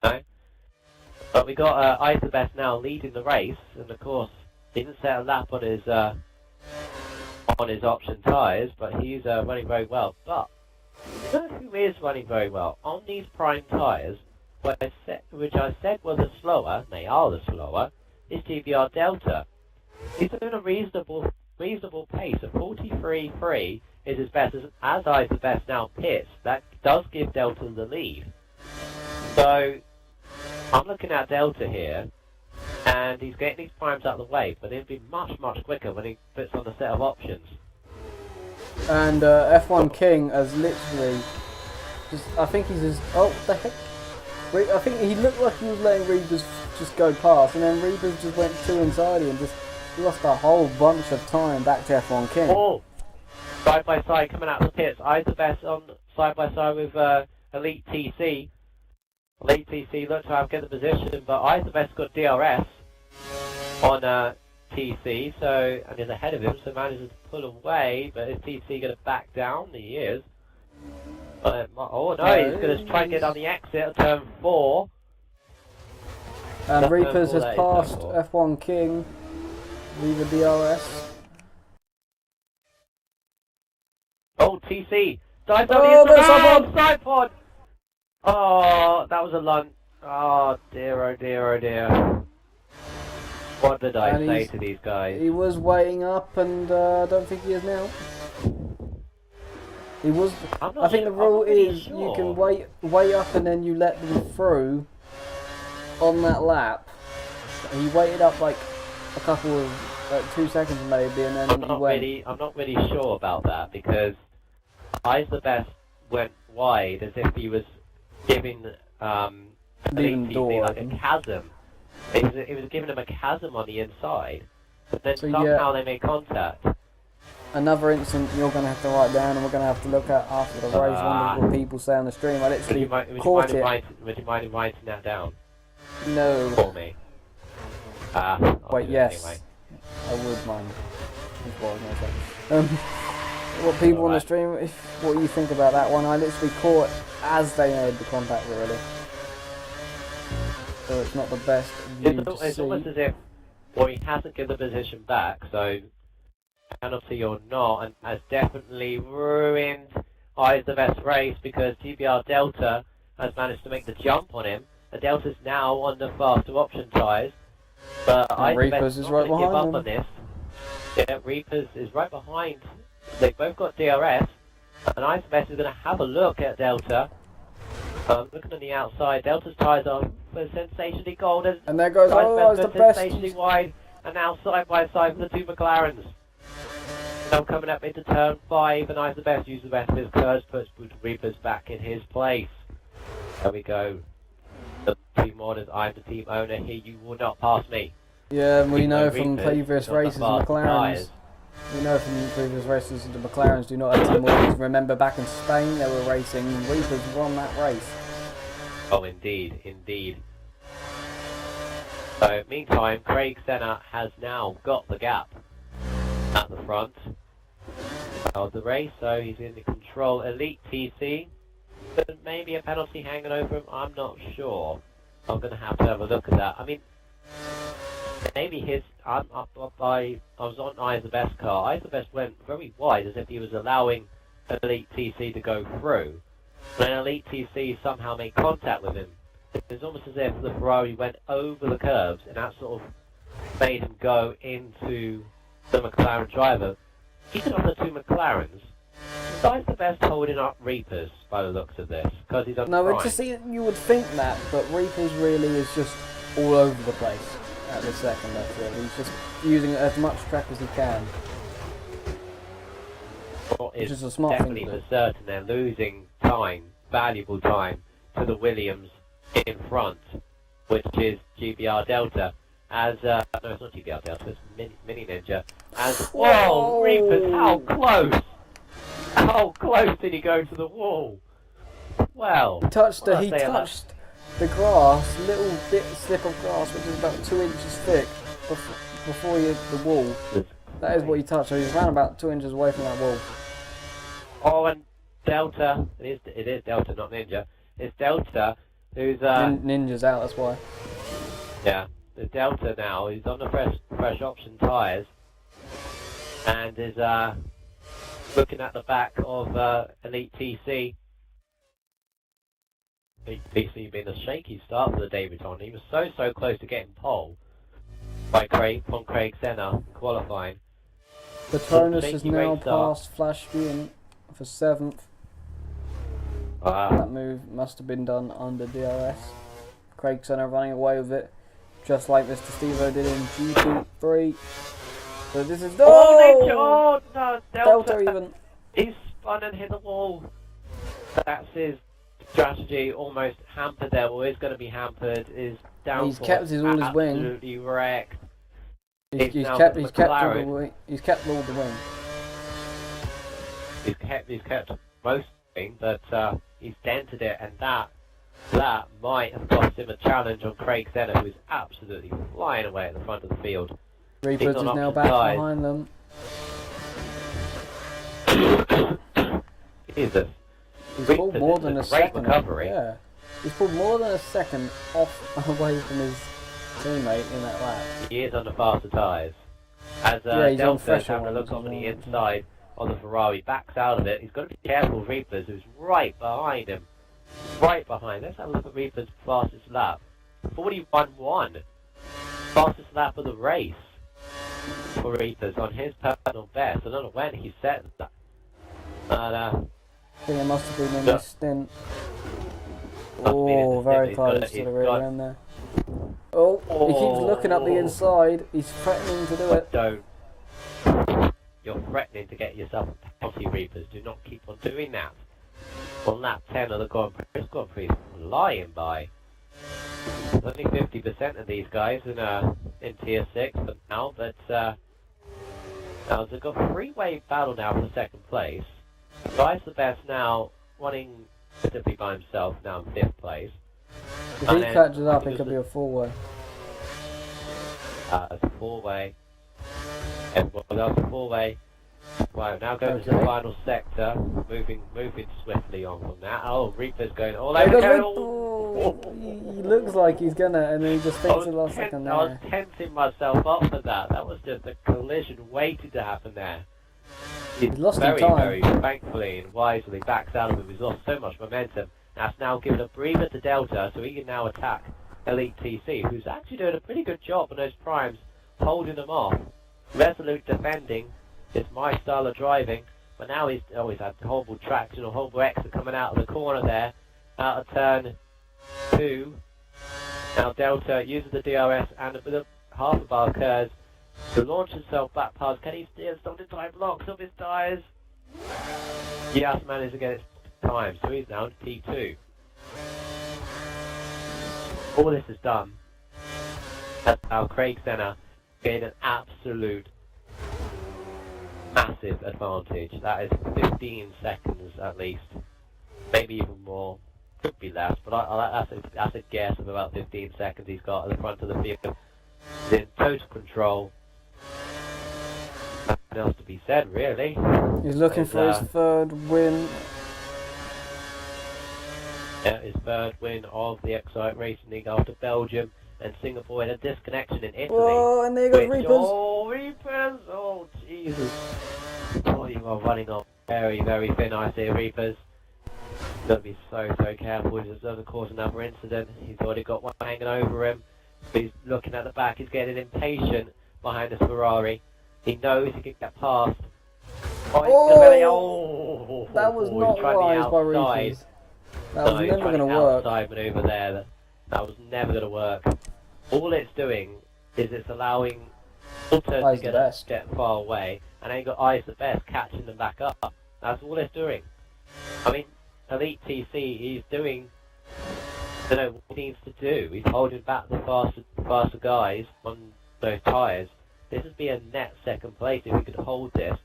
No? But we got Eyes the Best now leading the race, and of course he didn't set a lap on his option tyres, but he's running very well. But you know who is running very well on these prime tyres, which I said were the slower, and they are the slower, is GBR Delta. He's doing a reasonable pace of 43.3 is his best. As Eyes the Best now pits, that does give Delta the lead. So I'm looking at Delta here, and he's getting these primes out of the way, but it'll be much, much quicker when he puts on a set of options. And F1 King has literally I think he's just... Oh, what the heck? I think he looked like he was letting Reapers just go past, and then Reapers just went too inside and just lost a whole bunch of time back to F1 King. Oh! Side by side coming out of the pits. Eyes the Best on side by side with Elite TC. Elite TC looked to have get the position, but Eyes the Best got DRS on TC, and is ahead of him, so manages to pull away. But is TC going to back down? He is. Oh no, he's going to try and get on the exit of turn 4. And Reapers has passed F1 King via DRS. Oh, TC! Dives on the side pod! Oh, that was a lunge. Oh dear, oh dear, oh dear. What did I And say to these guys? He was waiting up, and I don't think he is now. He was. I think the rule is you can wait up and then you let them through on that lap. He waited up like a couple of 2 seconds maybe, and then he went. I'm not really sure about that because Eyes the Best went wide as if he was giving Leaving the door like a chasm. It was giving him a chasm on the inside, but then So, somehow they made contact. Another incident you're going to have to write down, and we're going to have to look at after the race. Wonder what people say on the stream. I literally caught it. Would you mind writing that down No. for me? Wait, yes. Anyway. I would mind. That's what I was going to say. What people on the stream, what you think about that one? I literally caught as they made the contact, really. So it's not the best view to see. It's almost as if, well, he hasn't given the position back, so penalty or not, and has definitely ruined Eyes the Best race because GBR Delta has managed to make the jump on him. And Delta's now on the faster option tyres, but Eyes the Best is right behind him. On this. Yeah, Reapers is right behind. They've both got DRS, and Eyes the Best is going to have a look at Delta. Looking on the outside, Delta's tyres are sensationally cold. And there goes Eyes the Best. Sensationally wide, and now side by side with the two McLarens. Now coming up into turn 5, and Eyes the Best uses the best of his curves, puts Brutal Reapers back in his place. There we go. The team orders, I'm the team owner here, you will not pass me. Yeah, we know from previous races the McLarens. We know from previous races the McLarens do not have team orders. Remember back in Spain they were racing, Reapers won that race. Oh indeed, indeed. So meantime, Craig Senna has now got the gap at the front of the race, so he's in the control Elite TC. But maybe a penalty hanging over him, I'm not sure. I'm going to have a look at that. I mean, maybe I was on Eyes the Best car. Eyes the Best went very wide as if he was allowing Elite TC to go through. But then Elite TC somehow made contact with him. It's almost as if the Ferrari went over the curves and that sort of made him go into the McLaren driver. Even on the two McLarens, Eyes the Best holding up Reapers by the looks of this, because he's on the No, just you would think that, but Reapers really is just all over the place at this second. That's it. He's just using as much track as he can. Which is a smart thing to do. Definitely for certain they're losing time, valuable time, to the Williams in front, which is GBR Delta. As no, it's not GBR Delta, it's Mini Ninja. As whoa, Reapers, how close! How close did he go to the wall? Well, he touched the grass, little bit slip of grass, which is about 2 inches thick, before he hit the wall. That is what he touched. So he's around about 2 inches away from that wall. Oh, and Delta, it is Delta, not Ninja. It's Delta who's Ninja's out. That's why. Yeah, the Delta now. He's on the fresh option tyres, and is looking at the back of Elite TC. Elite TC being a shaky start for the Davidson. He was so close to getting pole by Craig Senna qualifying. Patronus has now passed Flash Bean for 7th. That move must have been done under DRS. Craig Senna running away with it, just like Mr. Stevo did in GP3. So this is no, Delta even. He spun and hit the wall. That's his strategy. Almost hampered there. Well, is going to be hampered. Is down. He's kept all his wing. Absolutely wrecked. He's kept all the wing. He's kept all the wing. He's kept most wing, but he's dented it, and that might have cost him a challenge on Craig Senna, who is absolutely flying away at the front of the field. Reapers is now back behind them. Jesus. He's pulled more than a second. Recovery. Yeah. He's pulled more than a second off away from his teammate in that lap. He is on the faster tyres. As Delta's having a look on the inside of the Ferrari, backs out of it. He's got to be careful of Reapers, who's right behind him. Right behind. Let's have a look at Reapers' fastest lap. 41.1. fastest lap of the race for Reapers on his personal best. I don't know when he set that. I think it must have been in Yeah. this stint. Must have been in Oh, the very stint. close to the rear end there. Oh, he keeps looking up the inside. He's threatening to do it. Don't. You're threatening to get yourself a penalty, Reapers. Do not keep on doing that. On lap 10 of the Grand Prix is flying by. Only 50% of these guys in Tier 6 for now, but now they've got a three-way battle now for second place. Guy's the best now, running simply by himself now in 5th place. If And he then, catches I up, think it could be a four-way. it's a four-way. And well, that was a four-way. Right, now going to the Okay. final sector, moving swiftly on from that. Oh, Reaper's going all There over. goes Going Rip- all- oh, he looks like he's gonna, and then he just thinks the last second I was there. tensing myself up for that. That was just a collision waiting to happen there. He's lost very, in time. very thankfully and wisely backs out of him. He's lost so much momentum. That's now given a breather to Delta, so he can now attack Elite TC, who's actually doing a pretty good job on those primes, holding them off. Resolute defending is my style of driving, but now he's had horrible traction or horrible exit coming out of the corner there, out of turn 2. Now Delta uses the DRS and with a half a bar curves to launch himself back past. Can he steer? Stopped in time, blocks up his tyres. Yes, managed to get his time, so he's now to P2. All this is done. That's how Craig Senna gained an absolute massive advantage. That is 15 seconds at least, maybe even more. Could be less, but that's a guess of about 15 seconds he's got at the front of the field. He's in total control. Nothing else to be said, really. He's looking for his third win. Yeah, his third win of the XRL Racing League after Belgium and Singapore had a disconnection in Italy. Oh, and there goes Which- Reapers. Oh, Reapers! Oh, Jesus. Oh, you are running on very, very thin ice here, Reapers. You've got to be so careful. He's going to cause another incident. He's already got one hanging over him. He's looking at the back. He's getting impatient behind this Ferrari. He knows he can get past. Oh, That was he's not trying the wise by outside. Reapers. That was No, he's never trying going to the work. outside manoeuvre there. That was never going to work. All it's doing is it's allowing Delta Eyes to the best. get far away, and then you got Eyes the Best catching them back up. That's all it's doing. I mean, Elite TC, he's doing, what he needs to do. He's holding back the faster guys on those tyres. This would be a net second place if he could hold this.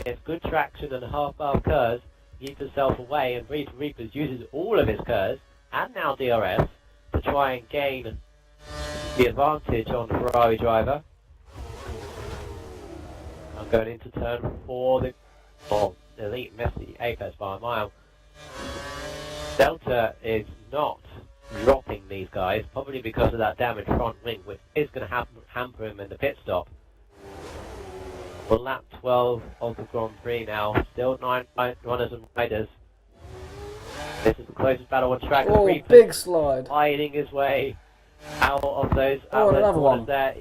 It's good traction and half-bar curves. Keep himself away, and Reapers uses all of his curves and now DRS to try and gain the advantage on the Ferrari driver. I'm going into turn 4. The Elite missed the apex by a mile. Delta is not dropping these guys, probably because of that damaged front wing, which is going to hamper him in the pit stop. On lap 12 of the Grand Prix now, still 9 runners and riders. This is the closest battle on track. Oh, Reapers big slide. fighting his way out of those another corners one. there.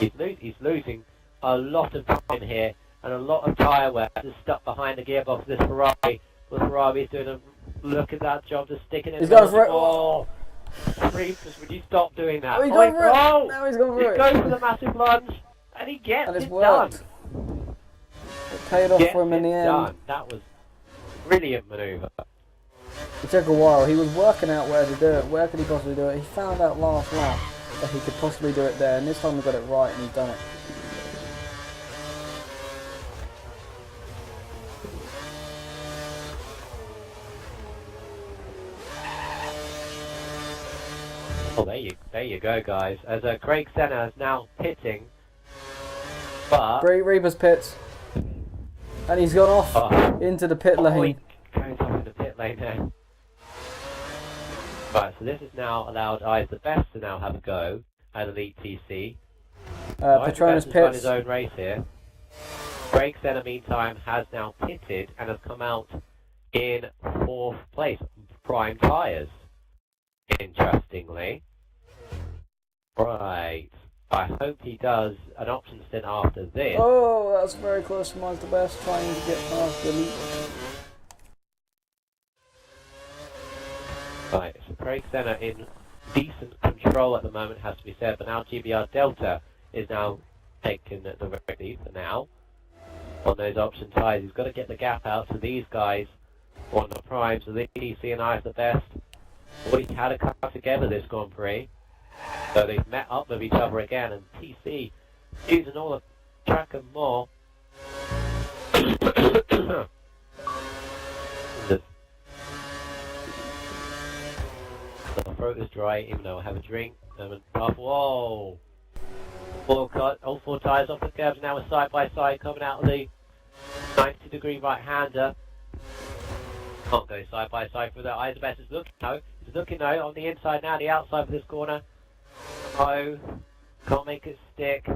He's losing a lot of time here and a lot of tyre wear. Just stuck behind the gearbox of this Ferrari. The Ferrari's doing a look at that job, just sticking it. He's going for it. Oh, Reapers, would you stop doing that? Oh, he's going for it. Oh, Now he's going for he it. goes for the massive lunge and he gets And it's it worked. done. It paid off Gets for him in the it end. done. That was brilliant manoeuvre. It took a while. He was working out where to do it. Where could he possibly do it? He found out last lap that he could possibly do it there, and this time he got it right, and he's done it. Oh, there you go, guys. As Craig Senna is now pitting, but Great Reapers pits. And he's gone off Oh. into the pit lane. He goes off in the pit lane there. Right, so this has now allowed Eyes the Best to now have a go at Elite TC. Patronus has run his pits. own race here. Craig Senna, meantime, has now pitted and has come out in 4th place, prime tyres. Interestingly. Right. I hope he does an option stint after this. Oh, that's very close to Mine's the Best, trying to get past the lead. Right, so Craig Senna in decent control at the moment, has to be said, but now GBR Delta is now taking the lead for now on those option ties. He's got to get the gap out to these guys on the primes. So the TC and I is the best. Already had to come together this Grand Prix. So they've met up with each other again, and TC using all the track and more. My throat is dry, even though I have a drink. Whoa! All four tyres off the curbs now, with side by side coming out of the 90-degree right-hander. Can't go side by side for the eyes. Best is looking though. He's looking though on the inside now, the outside of this corner. Oh, can't make it stick.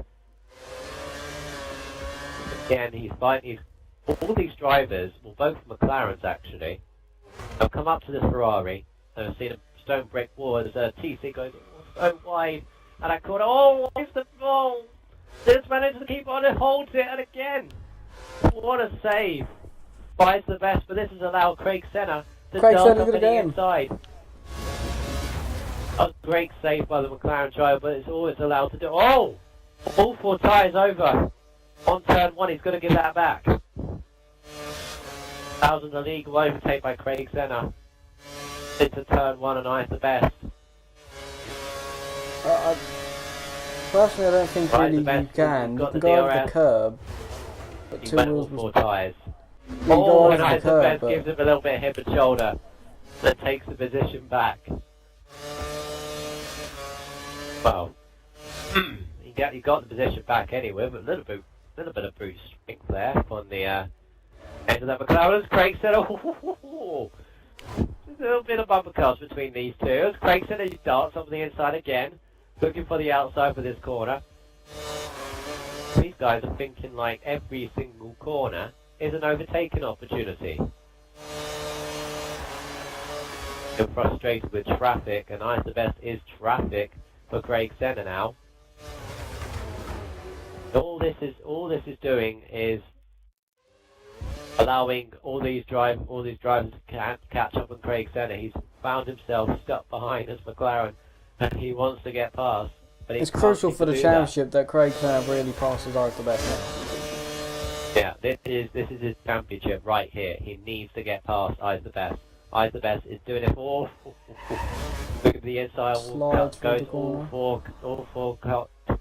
Again, he's fighting. All these drivers, well, both McLarens actually, have come up to this Ferrari and have seen a stone brick wall as TC goes so wide and that corner. Oh, it's the ball! This manages to keep on and holds it, and again, what a save! Finds the best, but this has allowed Craig Senna to dart up to the inside. A great save by the McLaren driver, but it's always allowed to do. Oh! All four tyres over on turn one. He's going to give that back. Thousand the league will overtake by Craig Senna into turn one, and I the best. Personally, I don't think really you can. You can go over the curb, but he went all four tyres. Yeah, oh, and I the best gives him a little bit of hip and shoulder, and takes the position back. Well, he got the position back anyway, but a little bit of brute strength there on the end of that McLaren. Craig said, oh, there's a little bit of bumper cars between these two. As Craig said, he darts on the inside again, looking for the outside for this corner. These guys are thinking like every single corner is an overtaking opportunity. They're frustrated with traffic, and I the best is traffic for Craig Senna now. All this is doing is allowing all these drivers to catch up with Craig Senna. He's found himself stuck behind his McLaren, and he wants to get past. But it's crucial for the championship that Craig Senna really passes out the best now. Yeah, this is his championship right here. He needs to get past Eyes the Best. Eyes the Best is doing it for. Look at the inside. Goes all four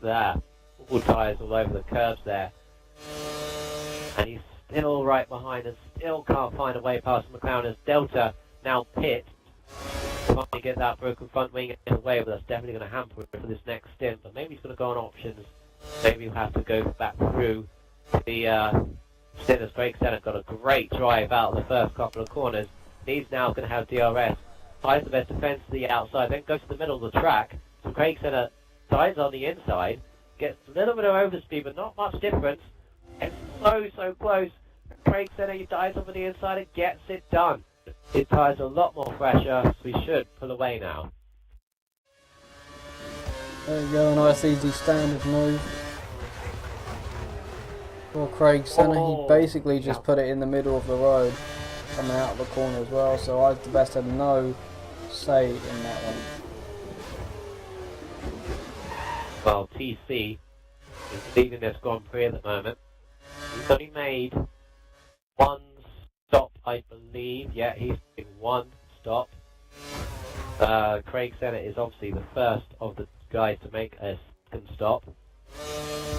there. All tyres all over the curbs there. And he's still right behind and still can't find a way past McLaren as Delta now pit. Trying to get that broken front wing in the way, but that's definitely going to hamper it for this next stint. But maybe he's going to go on options. Maybe he'll have to go back through the stint as Craig Senna got a great drive out of the first couple of corners. He's now going to have DRS. Ties the best defence to the outside, then goes to the middle of the track. So Craig Senna dives on the inside, gets a little bit of overspeed, but not much difference. It's so close. Craig Senna, he dives on the inside and gets it done. His tyres are a lot more fresher, so we should pull away now. There you go, a nice easy standard move. For Craig Senna, he basically just put it in the middle of the road, coming out of the corner as well, so I the best had no say in that one. Well, TC is leading this Grand Prix at the moment. He's only made one stop, I believe. Yeah, he's made one stop. Craig Senna is obviously the first of the guys to make a second stop.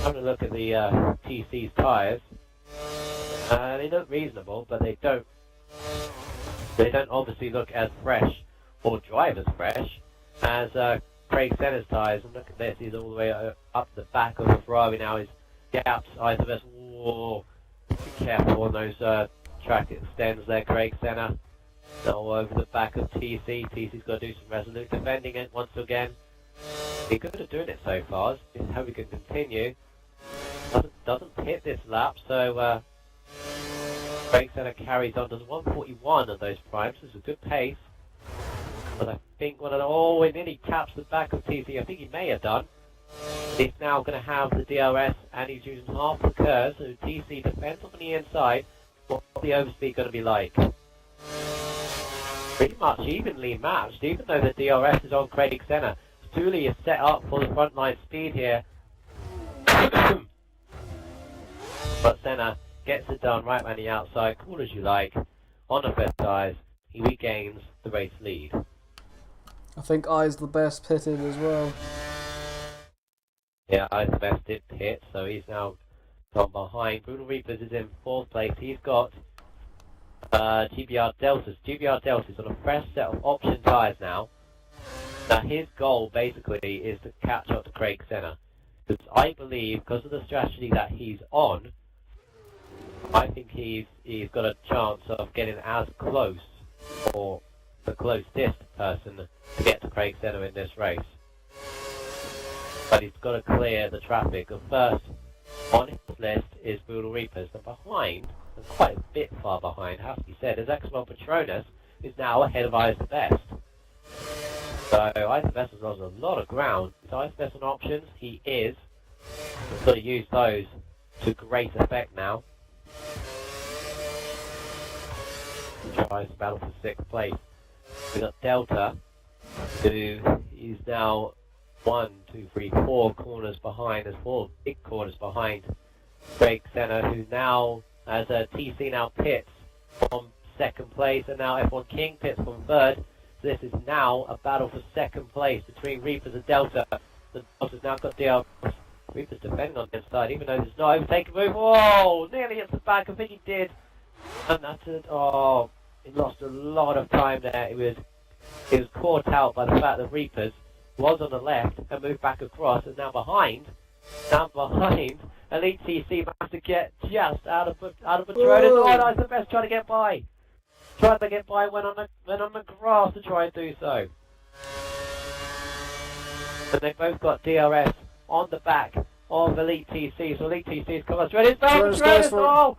Having a look at the TC's tyres, they look reasonable, but they don't obviously look as fresh or drive as fresh as Craig Senna's tyres. And look at this, he's all the way up the back of the Ferrari now. His gaps, eyes of us. Whoa, be careful on those track extends there, Craig Senna. All over the back of TC. TC's got to do some resolute defending it once again. He's good at doing it so far. I hope he can continue. Doesn't hit this lap, so Craig Senna carries on. Does 141 of those primes. It's a good pace. But I think one of the... Oh, it nearly taps the back of TC. I think he may have done. He's now going to have the DRS, and he's using half the curve, so TC depends on the inside. What's the overspeed going to be like? Pretty much evenly matched, even though the DRS is on Craig Senna. Stooley is set up for the frontline speed here. But Senna gets it done right around the outside, cool as you like. On the first tyres, he regains the race lead. I think I's the best pitted as well. Yeah, I's the best did pit, so he's now gone behind. Brutal Reapers is in 4th place. He's got GBR Deltas. GBR Deltas on a fresh set of option tyres now. Now his goal basically is to catch up to Craig Senna. Because I believe, because of the strategy that he's on, I think he's got a chance of getting as close, or the closest person to get to Craig Senna in this race. But he's got to clear the traffic. The first on his list is Brutal Reapers. And behind, and quite a bit far behind, has to be said, is XRL Patronus, who's now ahead of I's the Best. So I's the Best has lost a lot of ground. Is I's the Best on options? He is. He's got to use those to great effect now. Tries to battle for 6th place. We've got Delta, who is now 1, 2, 3, 4 corners behind. There's 4 big corners behind Craig Senna, who now, as a TC now pits from 2nd place, and now F1 King pits from 3rd. So this is now a battle for 2nd place between Reapers and Delta. The Delta's now got DRS. Reapers defending on the inside, even though there's no overtaking move. Oh, nearly hits the back. I think he did. And that's it. Oh, he lost a lot of time there. He was caught out by the fact that Reapers was on the left and moved back across, and now behind, Elite TC managed to get just out of Patronus. Oh, that's the best trying to get by. Tried to get by, went on the grass to try and do so. And they both got DRS on the back of Elite TC. So Elite TC's come on straight. It's down Patronus. Oh!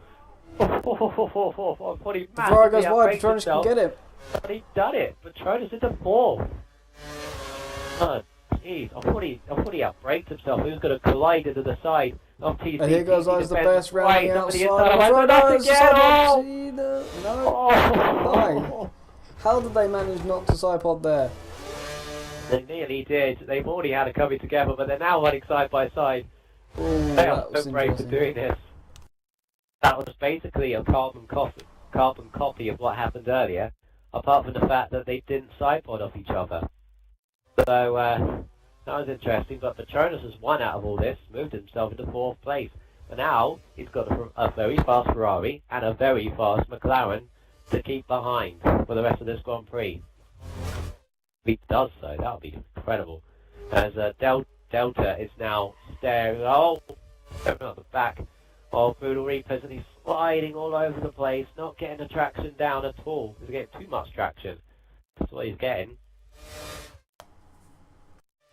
I thought he Before I goes wide, outbraked Patronus can himself. get it. But he done it. Patronus into 4th. Oh, jeez. I thought he outbraked himself. He was going to collide into the side of TC. And here goes I's the Best round the outside. Patronus again. No. No. How did they manage not to sidepod there? They nearly did. They've already had a coming together, but they're now running side by side. Ooh, They are that was so brave for interesting. doing this. That was basically a carbon copy of what happened earlier, apart from the fact that they didn't sidepod off each other. So, that was interesting, but Patronus has won out of all this, moved himself into 4th place. And now, he's got a very fast Ferrari and a very fast McLaren to keep behind for the rest of this Grand Prix. If he does so, that would be incredible. As Delta is now staring, at the back of Brutal Reapers, and he's sliding all over the place, not getting the traction down at all. He's getting too much traction. That's what he's getting.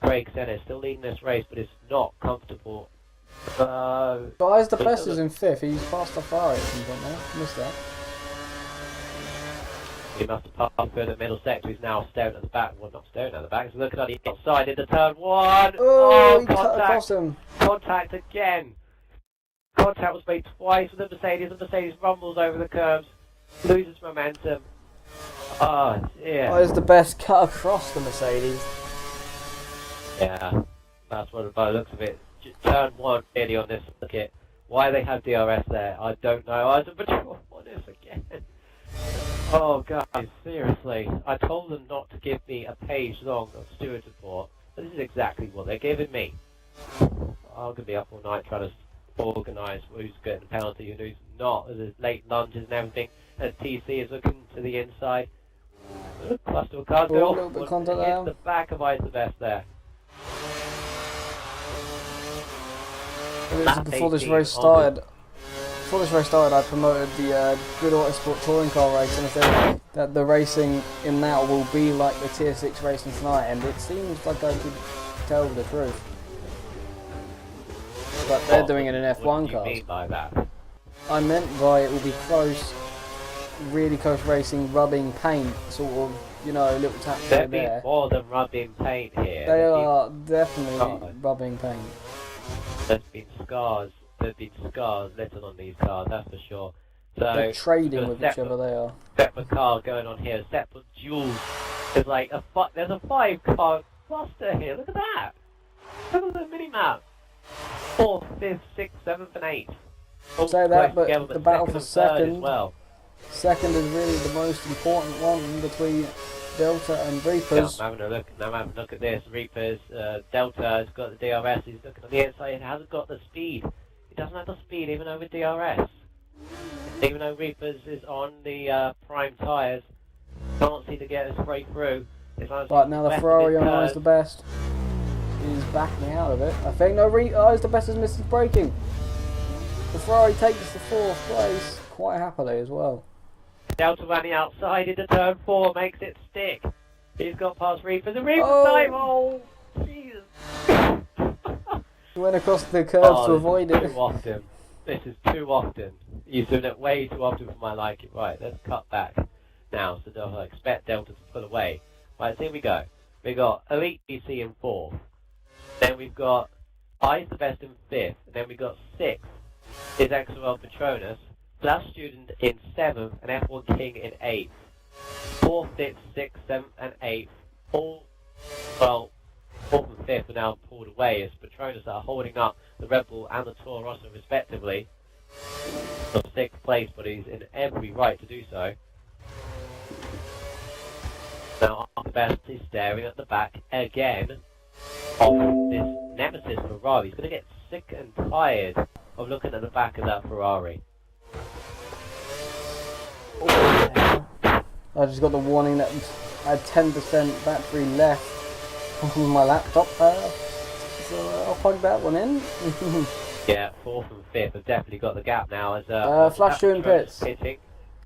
Craig Senna is still leading this race, but it's not comfortable. But I's the Best is in 5th. He's past the Ferrari at some point now. Missed that. He must have passed through the middle sector. He's now staring at the back. Well, not staring at the back. He's looking at the outside into turn 1. Oh, he cut across him. Contact again. Contact was made twice with the Mercedes. The Mercedes rumbles over the curves, loses momentum. Oh, yeah. I's the Best cut across the Mercedes. Yeah, that's what by the looks of it. Turn 1 really on this circuit. Why they have DRS there, I don't know. I was what is again? Oh guys, seriously. I told them not to give me a page long of steward report, but this is exactly what they're giving me. I'm going to be up all night trying to organise who's getting the penalty and who's not. There's late lunges and everything, and TC is looking to the inside. Cluster of cars go a little bit of contact hit there. the back of I's the Best there. Before this race started, I promoted the Good Autosport Touring Car race, and I said that the racing in that will be like the Tier 6 racing tonight, and it seems like I could tell the truth. But they're doing it in F1 What do you cars. mean by that? I meant by it will be close really close racing, rubbing paint, sort of, you know, little tap here There'd be there. more than rubbing paint here. They There'd are definitely Oh. rubbing paint. There's been scars. There's been scars littered on these cars, that's for sure. So They're trading we've with got a each other, they are. separate car going on here. Separate duels. There's like there's a 5-car cluster here. Look at that. Look at the mini map. 4th, 5th, 6th, 7th, and 8th. All Say that, close but together, the battle for and third second. as well. Second is really the most important one between Delta and Yeah, Reapers. I'm having a look. Now I'm having a look at this. Reapers, Delta has got the DRS. He's looking on the inside. It hasn't got the speed. It doesn't have the speed even over DRS. Even though Reapers is on the prime tyres, can't seem to get us straight through. Right, now the Ferrari on Eyes the Best is backing out of it. I think no, Eyes the Best has missed his braking. The Ferrari takes the 4th place quite happily as well. Delta on the outside into turn 4 makes it stick. He's got past Reapers and Reapers Oh. time. Oh, Jesus. He went across the curves to this avoid is it. Too often. This is too often. You've done it way too often for my liking. Right, let's cut back now. So I expect Delta to pull away. Right, so here we go. We got Elite DC in 4th. Then we've got Eyes the Best in 5th. And then we got 6th is XRL Patronus. Flash Student in 7th and F1 King in 8th. 4th, 5th, 6th, 7th and 8th. All, well, 4th and 5th are now pulled away as Patronus are holding up the Red Bull and the Toro Rosso respectively. For 6th place, but he's in every right to do so. Now, the Best is staring at the back again of this nemesis Ferrari. He's going to get sick and tired of looking at the back of that Ferrari. I just got the warning that I had 10% battery left on my laptop, so I'll plug that one in. Yeah, 4th and 5th have definitely got the gap now as Flash Student pits. Hitting.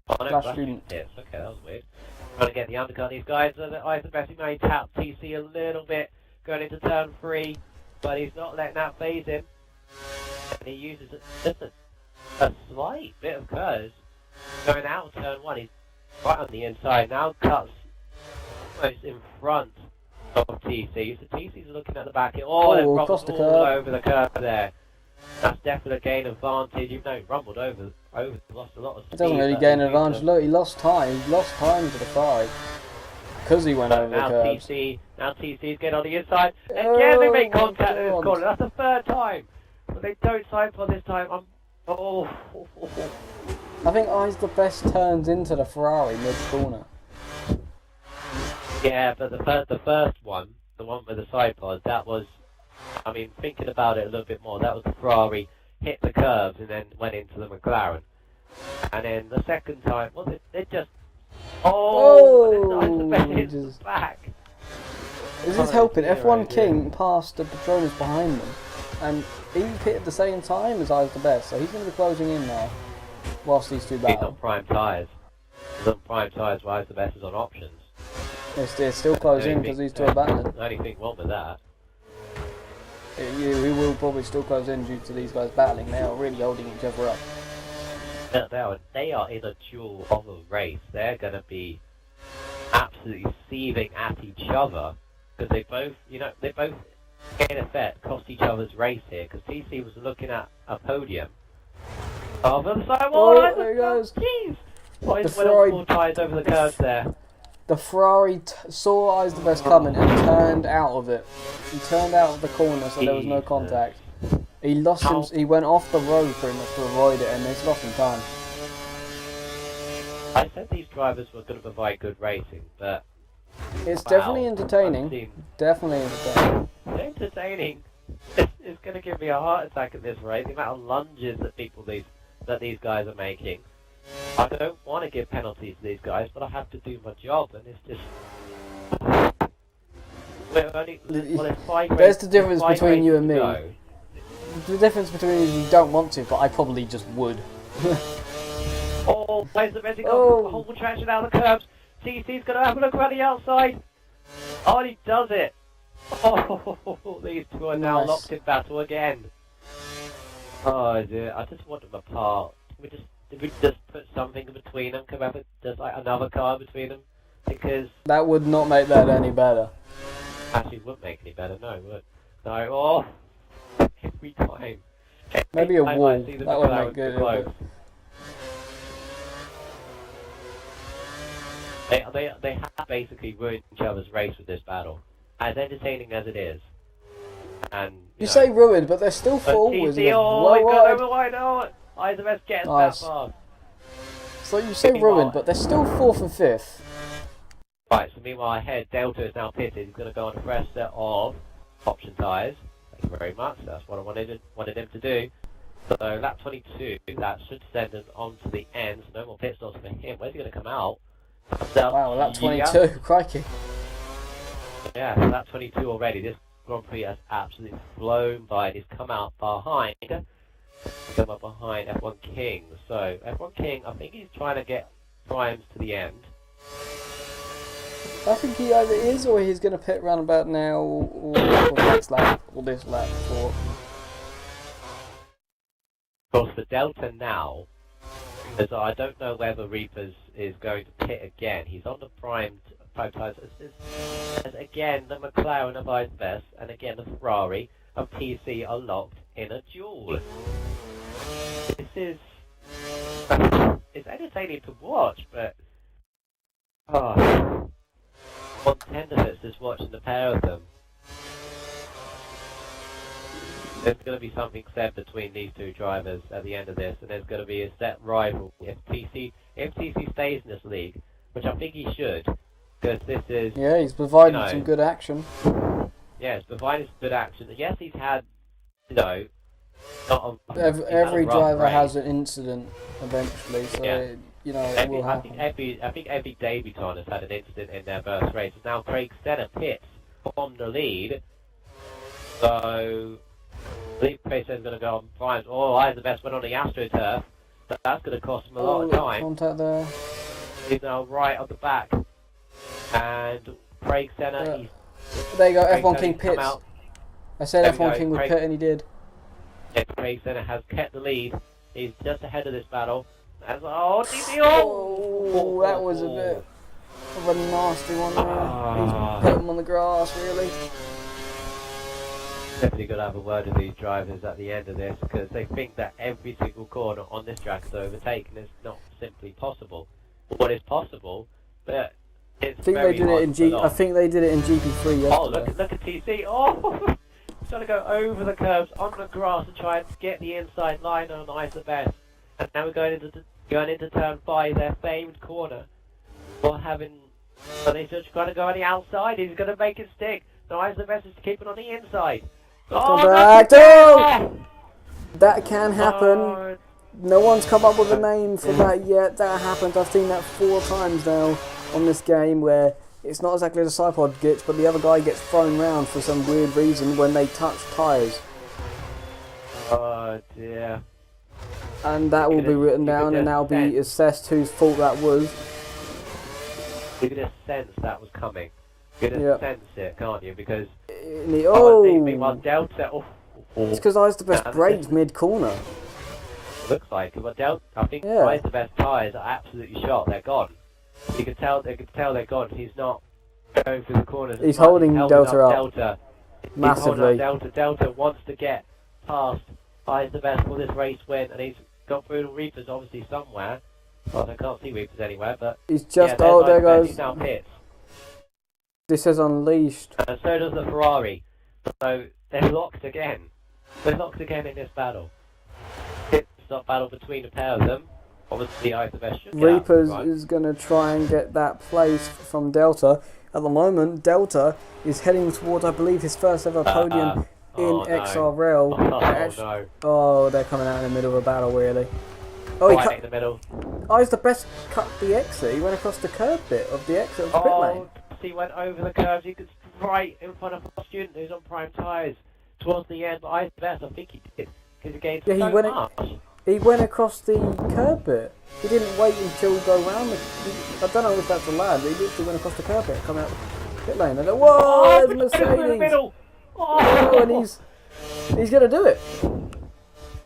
Oh, no, Flash Flash Student. Student pits. Okay, that was weird. Trying to get the undercut. These guys are Eyes the Best. He may tap TC a little bit going into turn 3, but he's not letting that phase him. And he uses just a slight bit of curves going out of turn 1. He's right on the inside now, cuts almost in front of TC. So TC's looking at the back. Oh, they've rumbled crossed the all curb. over the curve there. That's definitely a gain advantage. Even though he rumbled over, lost a lot of speed. It doesn't really but gain he an advantage. used Look, he lost time. He lost time to the Ferrari because he went So over the now curves. now TC's getting on the inside. Again, they make my contact in this God. corner. That's the 3rd time. But they don't side for this time. I think Eyes the Best turns into the Ferrari mid-corner. Yeah, but the first one, the one with the side pods, that was, I mean, thinking about it a little bit more, that was the Ferrari hit the curves and then went into the McLaren. And then the second time, it just, and then Eyes the Best back. Is this helping? F1 King passed the Patronus behind them, and he hit at the same time as Eyes the Best, so he's going to be closing in now, whilst these two He's battle. on prime tyres. He's on prime tyres, while Eyes the Best is on options. It's still closing because these two are battling. The only thing wrong with that. We will probably still close in due to these guys battling. They are really holding each other up. They are in a duel of a race. They're going to be absolutely seething at each other because they both, in effect, cost each other's race here. Because TC was looking at a podium. Oh, the other side. Oh, there he goes. Jeez. Oh, he's The went Ferrari- on 4 tyres over the curves there. The Ferrari saw Eyes the Best coming and turned out of it. He turned out of the corner so there was no Jesus. contact. He lost him. He went off the road pretty much to avoid it, and he's lost him time. I said these drivers were going to provide good racing, but It's wow, definitely I've entertaining. seen- Definitely entertaining. entertaining. It's going to give me a heart attack at this rate. The amount of lunges that these guys are making. I don't want to give penalties to these guys, but I have to do my job, and it's just. We're only, well, there's 5 There's races- the difference 5 between you races and to me. go. The difference between is you don't want to, but I probably just would. Oh, where's the Messi Oh. got whole traction out of the curbs? TC's going to have a look around the outside. Oh, and he does it. Oh, these two are now Nice. locked in battle again. Oh dear, I just want them apart. Did we just put something in between them? Come up with just like another car between them? Because That would not make that any better. actually it wouldn't make any better, no, it would. No, every time. Maybe a Every time wall. I see the That would McLaren make it close. They have basically ruined each other's race with this battle. As entertaining as it is. And You know, say ruined, but they're still but forwards. TC, oh, he's got over the line, oh! ISMS gets Nice. that fast. So you say Meanwhile- ruined, but they're still 4th and 5th. Right, so meanwhile ahead, Delta is now pitted. He's going to go on a fresh set of option tyres. Thank you very much, that's what I wanted him to do. So lap 22, that should send him on to the end, so no more pit stops for him. Where's he going to come out? Wow, lap 22, crikey. Yeah, lap 22 already. This Grand Prix has absolutely flown by. He's come out behind. Come up behind F1 King. So F1 King, I think he's trying to get primes to the end. I think he either is or he's going to pit round about now or next lap or this lap. Or... Of course, for Delta now, as I don't know whether Reapers is going to pit again. He's on the prime tyres. As again, the McLaren of ISBES and again the Ferrari and PC are locked in a duel. This is it's entertaining to watch, but one tenderfoot's just watching the pair of them. There's going to be something said between these two drivers at the end of this, and there's going to be a set rival. If TC stays in this league, which I think he should, because this is... Yeah, he's provided some good action. Yeah, he's provided some good action. Yes, he's had, not a... Every had a rough driver race. has an incident eventually, so, Yeah. It will happen. I think every debutant has had an incident in their first race. Now Craig Senna pits on the lead, so... I think Craig Senna's going to go on primes. Oh, I the best went on the AstroTurf. That's going to cost him a lot of time. Contact there. He's now right on the back. And Craig Senna, There you go, Craig F1 Senna, King he's come pits. out. I said There we F1 go, King would Craig- pit and he did. Yeah, Craig Senna has kept the lead. He's just ahead of this battle. As Oh, that was a bit of a nasty one there. He's put him on the grass, really. Definitely got to have a word with these drivers at the end of this, because they think that every single corner on this track is overtaken. It's not simply possible. What is possible, but it's I think very they did hard it in to pull off. I think they did it in GP3 yesterday. Oh, look at TC. Oh, he's trying to go over the curves on the grass and try and get the inside line on Ice the Best. And now we're going into turn 5, their famed corner. For having, but he's just trying to go on the outside. He's going to make it stick. No, Ice the Best is to keep it on the inside. Contact! Oh! That can happen. Oh, No one's come up with a name for that yet. That happened. I've seen that 4 times now on this game, where it's not exactly the sidepod glitch, but the other guy gets thrown round for some weird reason when they touch tyres. oh dear. And that will be written you could down, and just that'll be sense- assessed whose fault that was. You could just sense that was coming. You could Yep. just sense it, can't you? Because meanwhile Oh! Delta. It's because I was the best Nah, brakes mid-corner. looks like. Well, Delta, I think Yeah. Ice the Best tyres are absolutely shot. They're gone. You can tell. They can tell they're gone. He's not going through the corners. He's holding Delta up. Delta. Massively. He's holding up Delta wants to get past Ice the Best for this race win, and he's got through the Reapers obviously somewhere. Well, I can't see Reapers anywhere, but He's just... yeah, oh, there's there Ice the Best. goes... He's now pits. This says unleashed. And so does the Ferrari. So they're locked again. They're locked again in this battle. It's not battle between the pair of them. Obviously, Ice the Best should get out, Reapers right? is going to try and get that place from Delta. At the moment, Delta is heading towards, I believe, his first ever podium in oh, no. XRL. Oh no. Oh, they're coming out in the middle of a battle, really. Oh, he Right cut... in the middle. Oh, he's the best cut the exit. He went across the curb bit of the exit of the pit lane. He went over the curves. He was right in front of a student who's on prime tyres towards the end. But Ice the Best, I think he did, because he gained Yeah, he so went much. He went across the curb bit. He didn't wait until go round the... I don't know if that's allowed, but he literally went across the curb bit, coming out the pit lane. And then, whoa, there's but in the Mercedes! middle. Oh, and he's going to do it.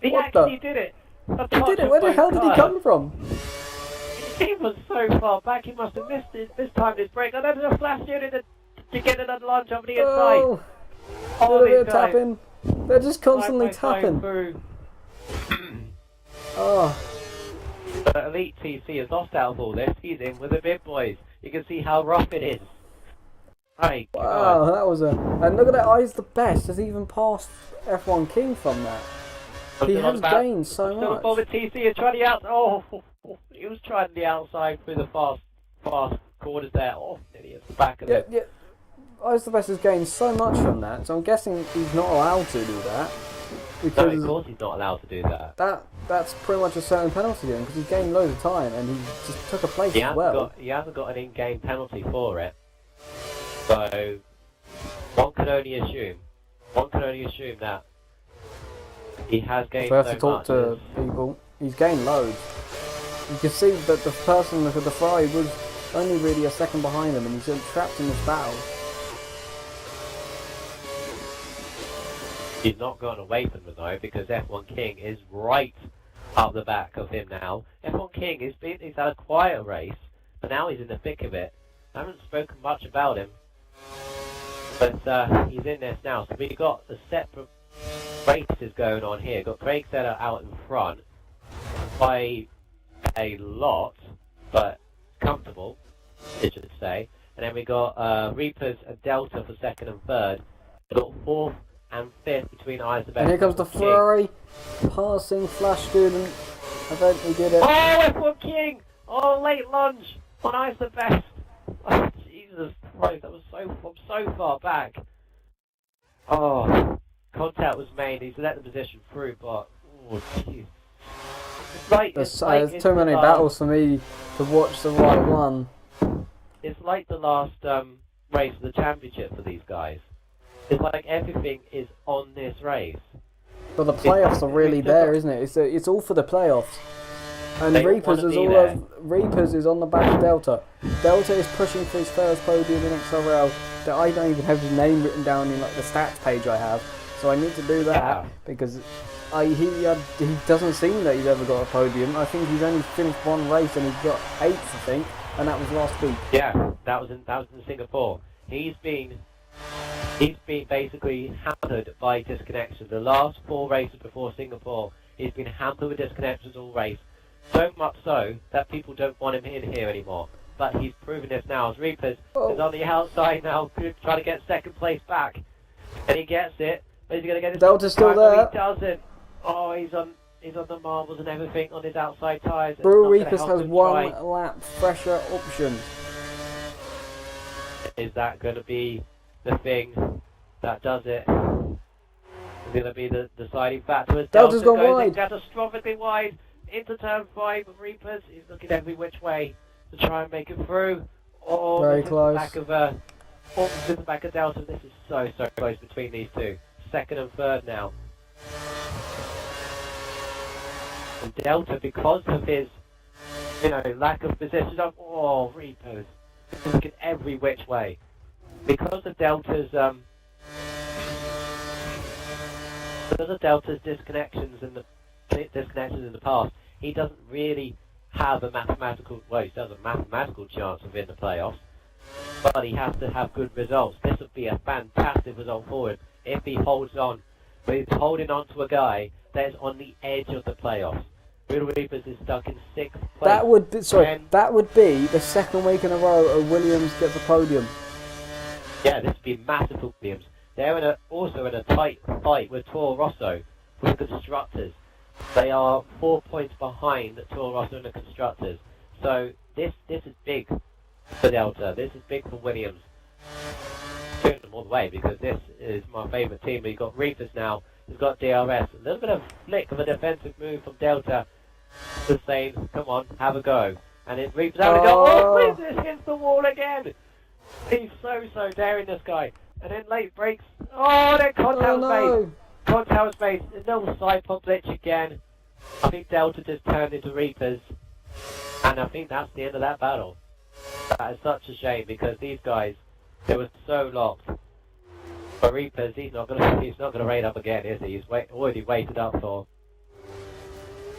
He What actually the? did it. He did it. Where the hell did he come from? He was so far back, he must have missed it this time his break. And then there's a flash unit to get another launch over the inside. Oh, a little bit of tapping. They're just constantly tapping. Oh. But Elite TC has lost out of all this. He's in with the big boys. You can see how rough it is. Right, wow, that was a... And look at that, I's the best. Has even passed F1 King from that. He has gained so much. Still with TC and trying the outside. Oh, he was trying the outside through the fast corners there. Oh, nearly at the back of it. Yeah. I's the best has gained so much from that, so I'm guessing he's not allowed to do that. Because no, of course he's not allowed to do that. That's pretty much a certain penalty to him, because he's gained loads of time and he just took a place as well. He hasn't got an in-game penalty for it. So, one can only assume that he has gained so much. We have to talk to people. He's gained loads. You can see that the person at the Ferrari was only really a second behind him, and he's been trapped in this battle. He's not gone away from them though, because F1 King is right up the back of him now. F1 King he's had a quiet race, but now he's in the thick of it. I haven't spoken much about him, but he's in this now. So we've got the separate races going on here. Got Craig Setter out in front by a lot, but comfortable, I should say. And then we got Reapers and Delta for second and third. We've got fourth and fifth between Eyes the Best. And here comes the Ferrari passing Flash Student. Eventually did it. Oh, F1 King! Oh, late lunge on Eyes the Best. Oh, Jesus Christ, that was from so far back. Oh, contact was made. He's let the position through, but oh, jeez. There's too many battles for me to watch the right one. It's like the last race of the championship for these guys. It's like everything is on this race. But the playoffs are really there, isn't it? It's all for the playoffs. And Reapers is on the back of Delta. Delta is pushing for his first podium in XRL. That I don't even have his name written down in like the stats page I have, so I need to do that because he doesn't seem that he's ever got a podium. I think he's only finished one race and he's got 8th, I think, and that was last week. Yeah, that was in Singapore. He's been basically hampered by disconnections. The last 4 races before Singapore, he's been hampered with disconnections all race. So much so that people don't want him in here anymore. But he's proven this now. As Reapers is on the outside now, trying to get second place back. And he gets it. But he's going to get his Delta's still there. He doesn't. Oh, he's on the marbles and everything on his outside tyres. Brew Reapers has 1 lap fresher option. Is that going to be the thing that does it? Is going to be the deciding factor? As Delta's gone wide. Catastrophically wide into turn 5 of Reapers. He's looking every which way to try and make it through. Oh, very close. Almost in the back of Delta. This is so close between these two. Second and third now. And Delta, because of his, lack of position, Reapers. He's looking every which way. Because of Delta's disconnections in the past, he doesn't really have a mathematical chance of in the playoffs, but he has to have good results. This would be a fantastic result for him if he holds on. But he's holding on to a guy that is on the edge of the playoffs. Real Reapers is stuck in 6th place. That would be the second week in a row Williams gets a podium. Yeah, this would be massive for Williams. They're also in a tight fight with Toro Rosso with the constructors. They are 4 points behind Toro Rosso and the constructors. So this is big for Delta. This is big for Williams. Turn them all the way because this is my favourite team. We've got Reapers now. We've got DRS. A little bit of flick of a defensive move from Delta. Just saying, come on, have a go. And then Reapers having a go. Oh, this hits the wall again. He's so daring, this guy. And then late breaks. Oh, then contact space. Contact space. A little side pump glitch again. I think Delta just turned into Reapers. And I think that's the end of that battle. That is such a shame because these guys, they were so locked. But Reapers, he's not gonna raid up again, is he? He's already waited up for.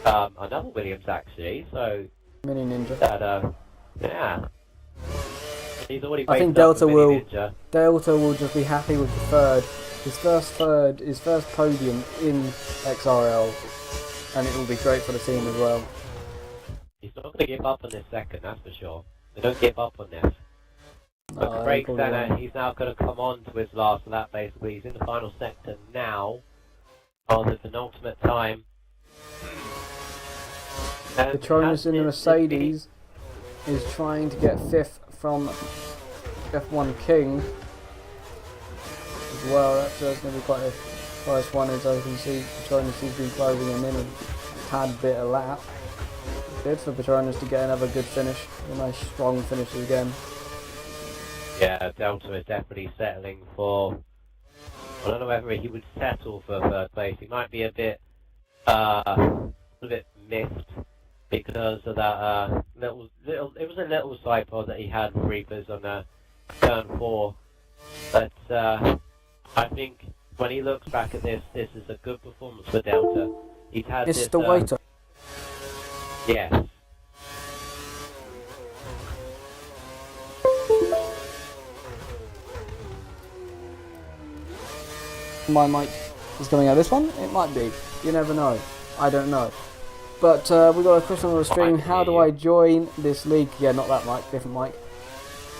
another Williams actually. So Mini Ninja. that yeah, he's already. I think raced up Delta with Mini Ninja. Delta will just be happy with the third. His first podium in XRL, and it will be great for the team as well. He's not going to give up on this second, that's for sure. They don't give up on this. But No, Craig probably Senna, won't. he's now going to come on to his last lap basically. He's in the final sector now, on the penultimate time. And Petronas in the it's Mercedes is trying to get 5th from F1 King as well. That's going to be quite a close one, as I can see. Petronas has been closing him in a tad bit a lap. Good for Petronas to get another good finish, a nice strong finish again. Yeah, Delta is definitely settling for. I don't know whether he would settle for third place. He might be a bit miffed because of that little. It was a little side pod that he had with Reapers on turn 4, but I think when he looks back at this is a good performance for Delta. He's had It's this. the waiter. Yes. My mic is coming out this one. It might be. You never know. I don't know. But we got a question on the stream. How do I join this league? Yeah, not that mic, different mic.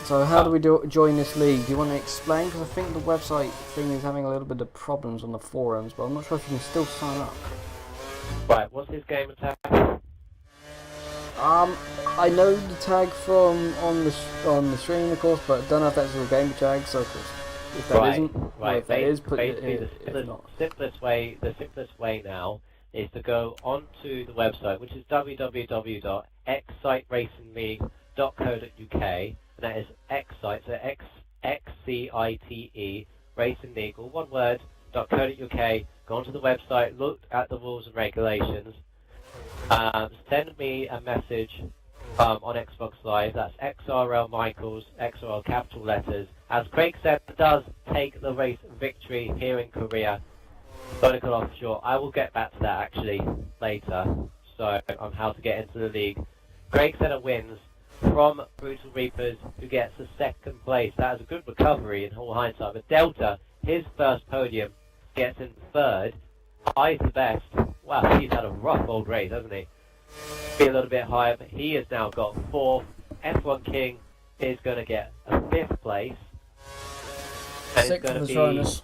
So how do we join this league? Do you want to explain? Because I think the website thing is having a little bit of problems on the forums, but I'm not sure if you can still sign up. Right. What's his game attack? I know the tag from on the stream, of course, but I don't know if that's a game tag. So of course, if that isn't, or if that is, put it. If not, The simplest way now is to go onto the website, which is www.xsiteRacingLeague.co.uk, and that is Xsite, so XCITE Racing League, all one word, .co.uk. Go onto the website, look at the rules and regulations. Send me a message on Xbox Live. That's XRL Michaels, XRL capital letters. As Craig said, does take the race victory here in Korea. Vertical offshore. I will get back to that actually later. So on how to get into the league. Craig Senna wins from Brutal Reapers, who gets the second place. That is a good recovery in all hindsight. But Delta, his first podium, gets in third. Eyes the best. Wow, he's had a rough old race, hasn't he? Be a little bit higher, but he has now got 4th. F1 King is going to get a 5th place. And it's going to be... Patronus.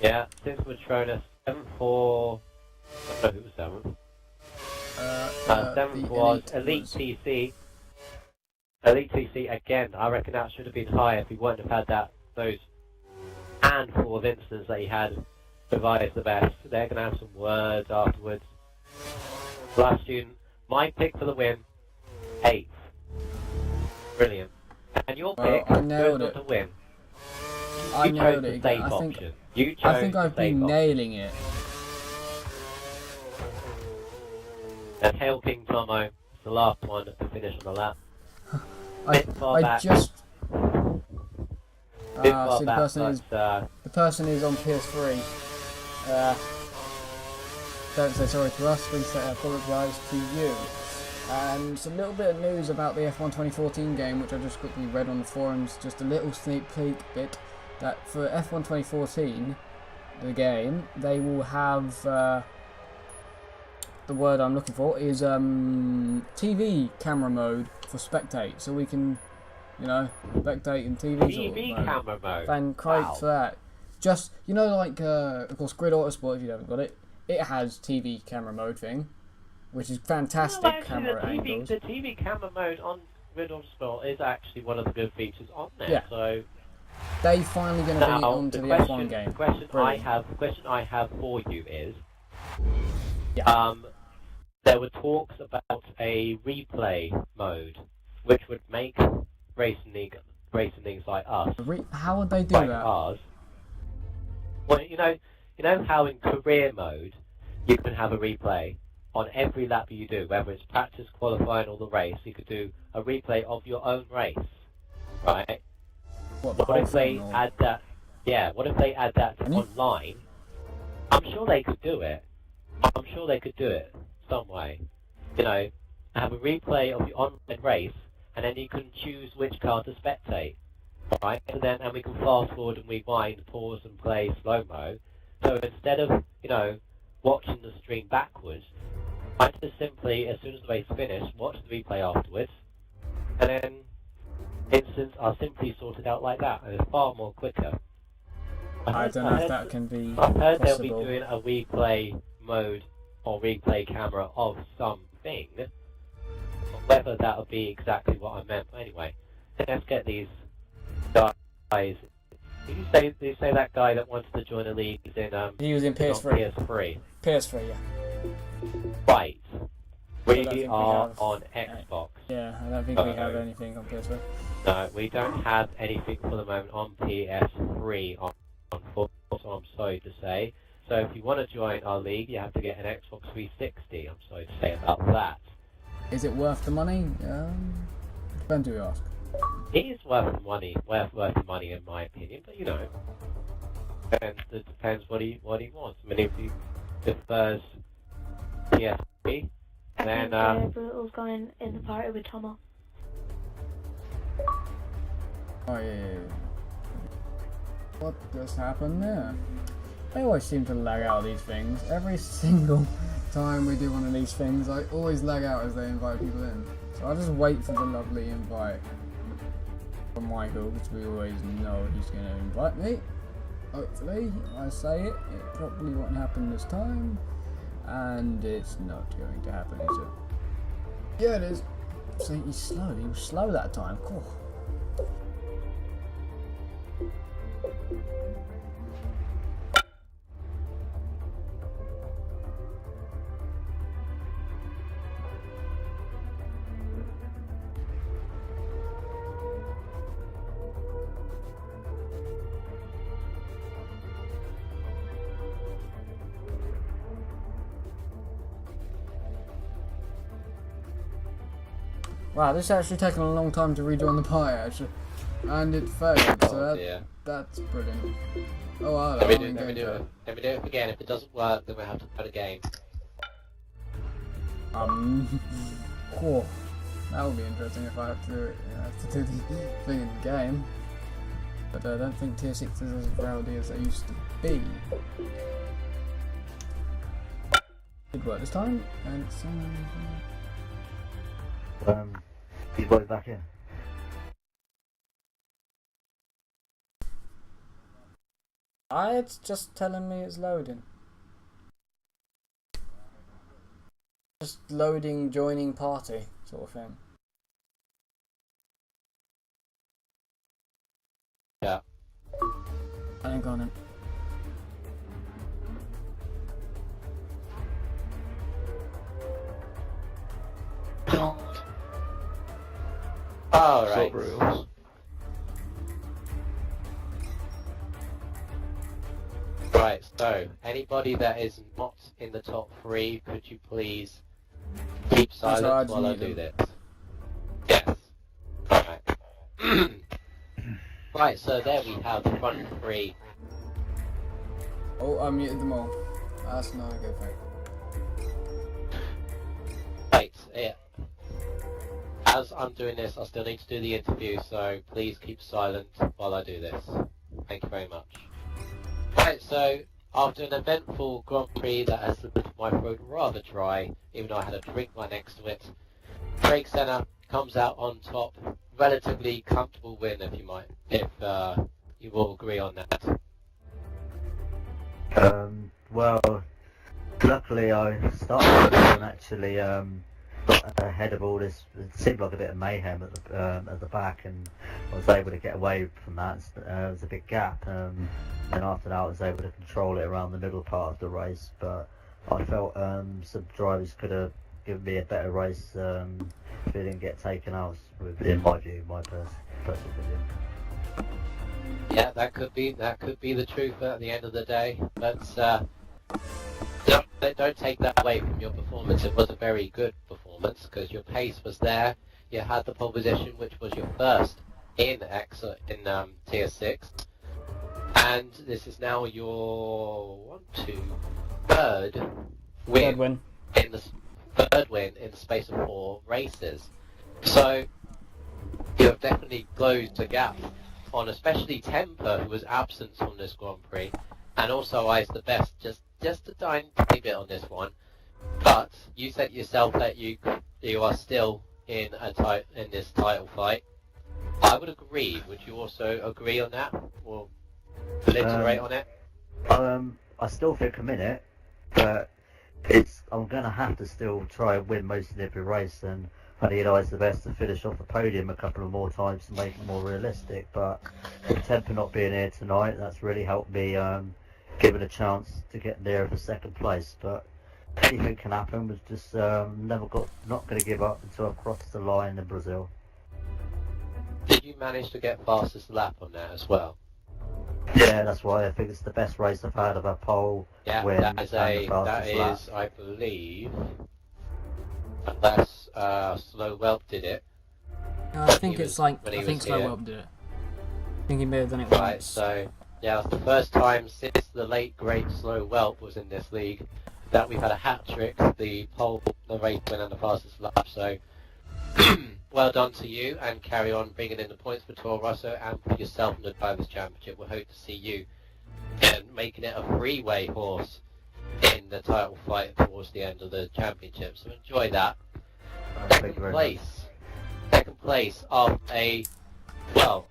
Yeah, 6th Patronus, 7th for... I don't know who was 7th. 7th was Elite TC. Elite TC, again, I reckon that should have been higher if he wouldn't have had those handful of incidents that he had. Device the best. They're going to have some words afterwards. Last student, my pick for the win, 8th. Brilliant. And your pick I nailed goes it. on to win. I You chose nailed the it. safe I think option. You chose I've the safe been option. nailing it. And Hail King Tomo, it's the last one to finish on the lap. I back. just. Bit Ah, far see, back, the person is on PS3. Don't say sorry to us, we say apologise to you. And a little bit of news about the F1 2014 game, which I just quickly read on the forums, just a little sneak peek bit, that for F1 2014, the game, they will have, the word I'm looking for is TV camera mode for spectate, so we can, you know, spectate in TV TV sort of camera mode. Thank Craig Wow. for that. Just, you know, like, of course, Grid Autosport, if you haven't got it, it has TV camera mode thing, which is fantastic Well, actually, camera angles. The TV camera mode on Grid Autosport is actually one of the good features on there. Yeah. So They finally going to bring it now onto the the F1 question, game. the question Brilliant. I have for you is, Yeah. there were talks about a replay mode, which would make racing leagues like us, How would they do like that? ours. Well, you know how in career mode you can have a replay on every lap you do, whether it's practice, qualifying, or the race. You could do a replay of your own race, right? What, the What whole if they thing? Or... add that? Yeah, what if they add that to Can you? online? I'm sure they could do it. I'm sure they could do it. some way. You know, have a replay of your online race, and then you can choose which car to spectate. Right, and we can fast forward and rewind, pause and play slow-mo. So instead of, watching the stream backwards, I just simply, as soon as the race is finished, watch the replay afterwards, and then instants are simply sorted out like that, and it's far more quicker. I don't know if that can be I've heard they'll possible. be doing a replay mode or replay camera of something, but whether that'll be exactly what I meant. But anyway, let's get these guys. Did you say that guy that wanted to join the league is in He was in PS3. PS3? PS3, yeah. Right. We we are have on Xbox. Yeah, I don't think we have anything on PS3. No, we don't have anything for the moment on PS3 on foot, so I'm sorry to say. So if you want to join our league, you have to get an Xbox 360. I'm sorry to say about that. Is it worth the money? Depends who you ask. It is worth the money in my opinion, but and it depends what he wants. I mean, if he prefers PS3, then Brutal's going in the party with Tomo. Oh yeah. What just happened there? I always seem to lag out these things. Every single time we do one of these things, I always lag out as they invite people in. So I just wait for the lovely invite from Michael, because we always know he's going to invite me. Hopefully, I say it probably won't happen this time, and it's not going to happen, is it? Yeah, it is. See, he's slow. He was slow that time. Cool. Wow, this actually taken a long time to rejoin the party, actually. And it failed, so that's brilliant. Oh, wow. Let me do it again. If it doesn't work, then we have to play the game. Cool. That would be interesting if I have to do it. I have to do the thing in the game. But I don't think tier 6 is as rowdy as they used to be. Did work this time, and it's he's right back in. It's just telling me it's loading. Just loading, joining party, sort of thing. Yeah. I ain't got it. All right. Right, so anybody that is not in the top 3, could you please keep silent while I do this? Yes. Alright. Right, so there we have the front 3. Oh, I muted them all. That's not a good thing. Right, yeah. As I'm doing this, I still need to do the interview, so please keep silent while I do this. Thank you very much. Right, so after an eventful Grand Prix that has left my throat rather dry, even though I had a drink right next to it, Craig Senna comes out on top. Relatively comfortable win, if you will agree on that. Well, luckily I started and actually got ahead of all this. It seemed like a bit of mayhem at the back, and I was able to get away from that. There was a big gap, and after that I was able to control it around the middle part of the race. But I felt some drivers could have given me a better race if they didn't get taken out. In my view, my personal opinion. Yeah, that could be the truth at the end of the day. But don't take that away from your performance. It was a very good performance because your pace was there. You had the pole position, which was your first in tier 6, and this is now your third win. third win in the space of 4 races. So you have definitely closed the gap on especially Temper, who was absent from this Grand Prix, and also Ice the Best, just a tiny bit on this one. But you said yourself that you are still in this title fight. I would agree. Would you also agree on that, or alliterate on it? I still think I'm in it, but I'm gonna have to still try and win most of every race, and I need Ice the Best to finish off the podium a couple of more times to make it more realistic. But with Temper not being here tonight, that's really helped me give it a chance to get near for second place. But anything can happen. Was just not going to give up until I crossed the line in Brazil. Did you manage to get fastest lap on that as well? Yeah, that's why I think it's the best race I've had of a pole win that and the fastest lap. is, I believe, unless Slow Whelp did it. I think it's like, when he I think was Slow here. Whelp did it. I think he may have done it Right, once. so yeah, that's the first time since the late great Slow Whelp was in this league that we've had a hat trick, the pole, the race win and the fastest lap. So well done to you, and carry on bringing in the points for Toro Rosso and for yourself in the Drivers' Championship. We'll hope to see you and making it a freeway horse in the title fight towards the end of the championship. So enjoy that. Thank you very much. Second place of a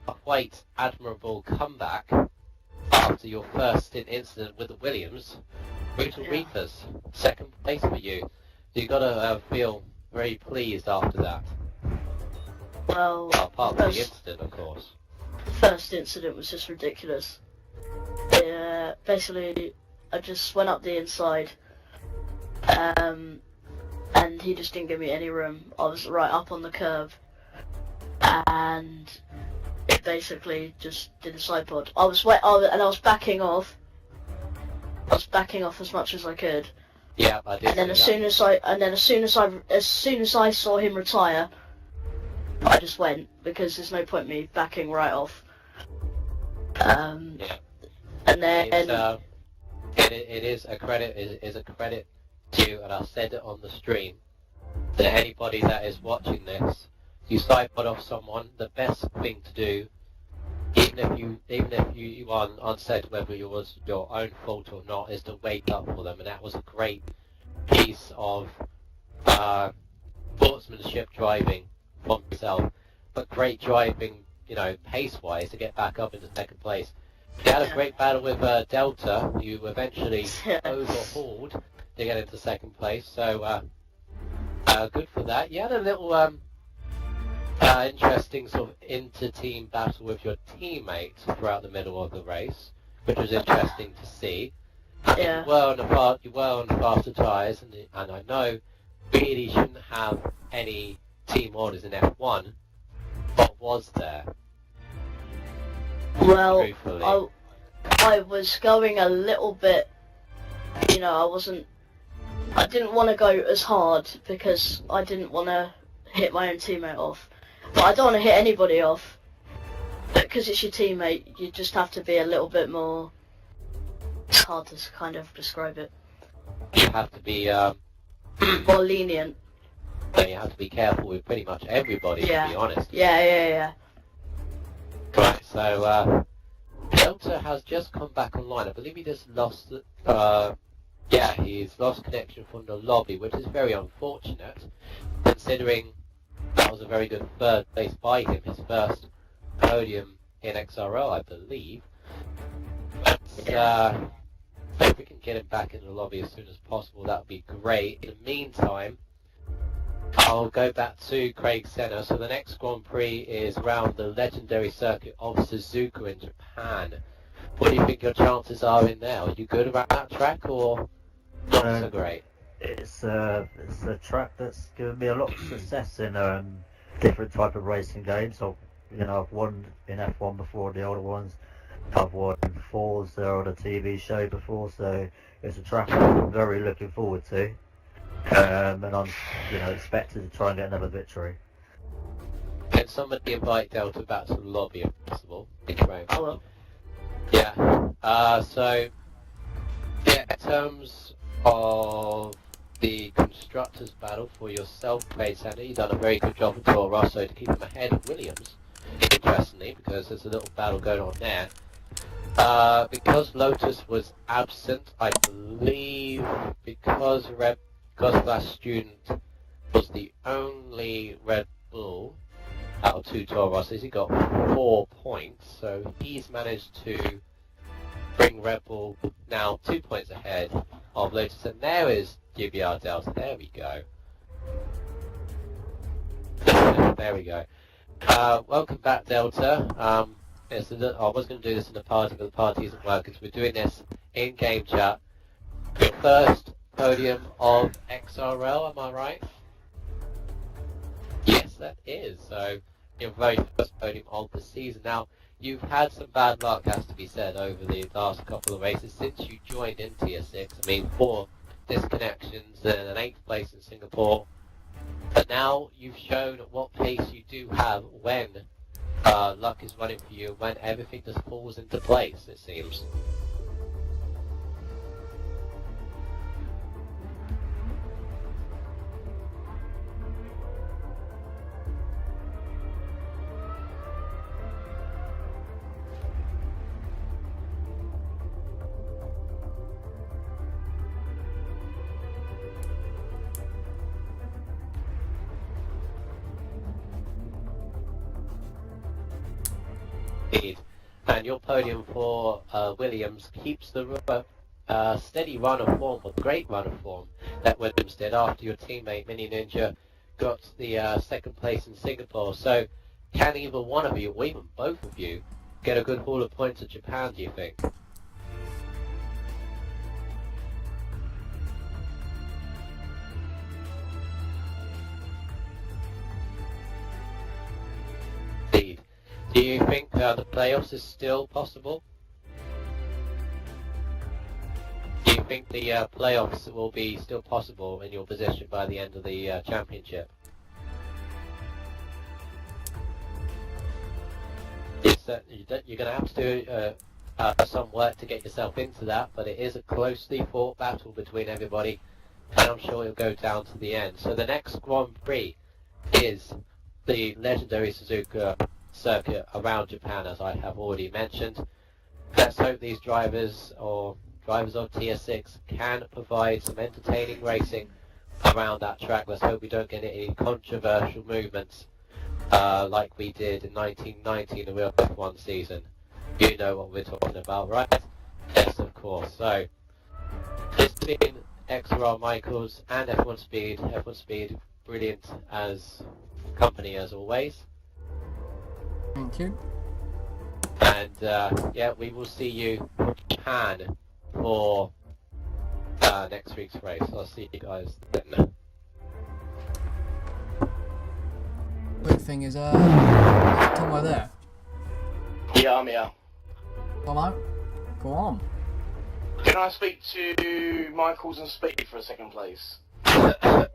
quite admirable comeback after your first incident with the Williams. Brutal Reapers, second place for you. You gotta feel very pleased after that. Well, Apart from the incident, of course. the first incident was just ridiculous. Basically, I just went up the inside, and he just didn't give me any room. I was right up on the curve, and it basically just did a side pod. I was backing off. I was backing off as much as I could. Yeah, I did. And then as soon as I saw him retire, I just went, because there's no point me backing right off. Yeah. And then it is a credit. It is a credit to you, and I said it on the stream, that anybody that is watching this, you side pod off someone, the best thing to do, even if you are uncertain whether it was your own fault or not, is to wake up for them. And that was a great piece of sportsmanship driving from yourself, but great driving, pace-wise, to get back up into second place. You had a great battle with Delta. You eventually overhauled to get into second place, so good for that. You had a little interesting sort of inter-team battle with your teammates throughout the middle of the race, which was interesting to see. Yeah. You were on the faster tyres, and I know really shouldn't have any team orders in F1, but was there? Well, Truthfully. I was going a little bit, I didn't want to go as hard because I didn't want to hit my own teammate off. But I don't want to hit anybody off, because it's your teammate. You just have to be a little bit more. It's hard to kind of describe it. You have to be More lenient. you have to be careful with pretty much everybody, Yeah. to be honest. Yeah. Right, so Delta has just come back online. I believe he just lost he's lost connection from the lobby, which is very unfortunate, considering that was a very good third place by him, his first podium in XRL, I believe. But if we can get him back in the lobby as soon as possible, that would be great. In the meantime, I'll go back to Craig Senna. So the next Grand Prix is around the legendary circuit of Suzuka in Japan. What do you think your chances are in there? Are you good around that track, or not so great? It's a track that's given me a lot of success in different type of racing games. So, I've won in F1 before, the older ones. I've won Forza on a TV show before, so it's a track I'm very looking forward to. And I'm, expected to try and get another victory. Can somebody invite Delta back to the lobby if possible? Thank you very much. I will. Yeah. In terms of the Constructors Battle for yourself, Craig Sander. You've done a very good job with Toro Rosso to keep him ahead of Williams, interestingly, because there's a little battle going on there. Because Lotus was absent, I believe because Glass Student was the only Red Bull out of 2 Toro Rossos, he got 4 points, so he's managed to bring Red Bull now 2 points ahead of Lotus, and there is GBR Delta. There we go. There we go. Welcome back, Delta. I was going to do this in the party, but the party isn't working, so we're doing this in game chat. Your first podium of XRL, am I right? Yes, that is. So, your very first podium of the season. Now, you've had some bad luck, has to be said, over the last couple of races since you joined in Tier 6. I mean, 4 disconnections and an 8th place in Singapore. But now you've shown what pace you do have when luck is running for you, when everything just falls into place, it seems. And your podium for Williams keeps the steady run of form, or great run of form, that Williams did after your teammate Mini Ninja got the second place in Singapore. So can either one of you, or even both of you, get a good haul of points at Japan, do you think? Indeed. Do you think the playoffs is still possible? Do you think the playoffs will be still possible in your position by the end of the championship? You're going to have to do some work to get yourself into that, but it is a closely fought battle between everybody, and I'm sure it'll go down to the end. So the next Grand Prix is the legendary Suzuka circuit around Japan, as I have already mentioned. Let's hope these drivers, or drivers of Tier 6, can provide some entertaining racing around that track. Let's hope we don't get any controversial movements like we did in 1990 in the Real F1 season. You know what we're talking about, right? Yes, of course. So, this has been XRL Michaels and F1 Speed. F1 Speed, brilliant as company as always. Thank you. And yeah, we will see you in Japan for next week's race. I'll see you guys then. Quick thing is, Tom, are there? Yeah, I'm here. Hello? Go on. Can I speak to Michaels and Speed for a second, please? Right,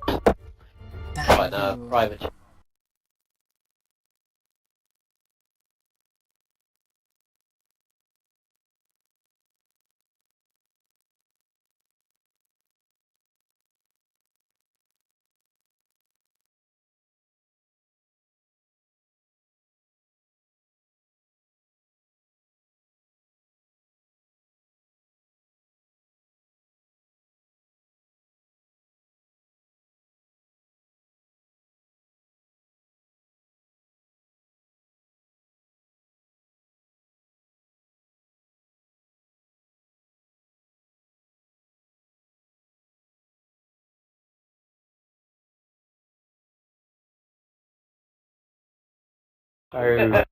private. Oh.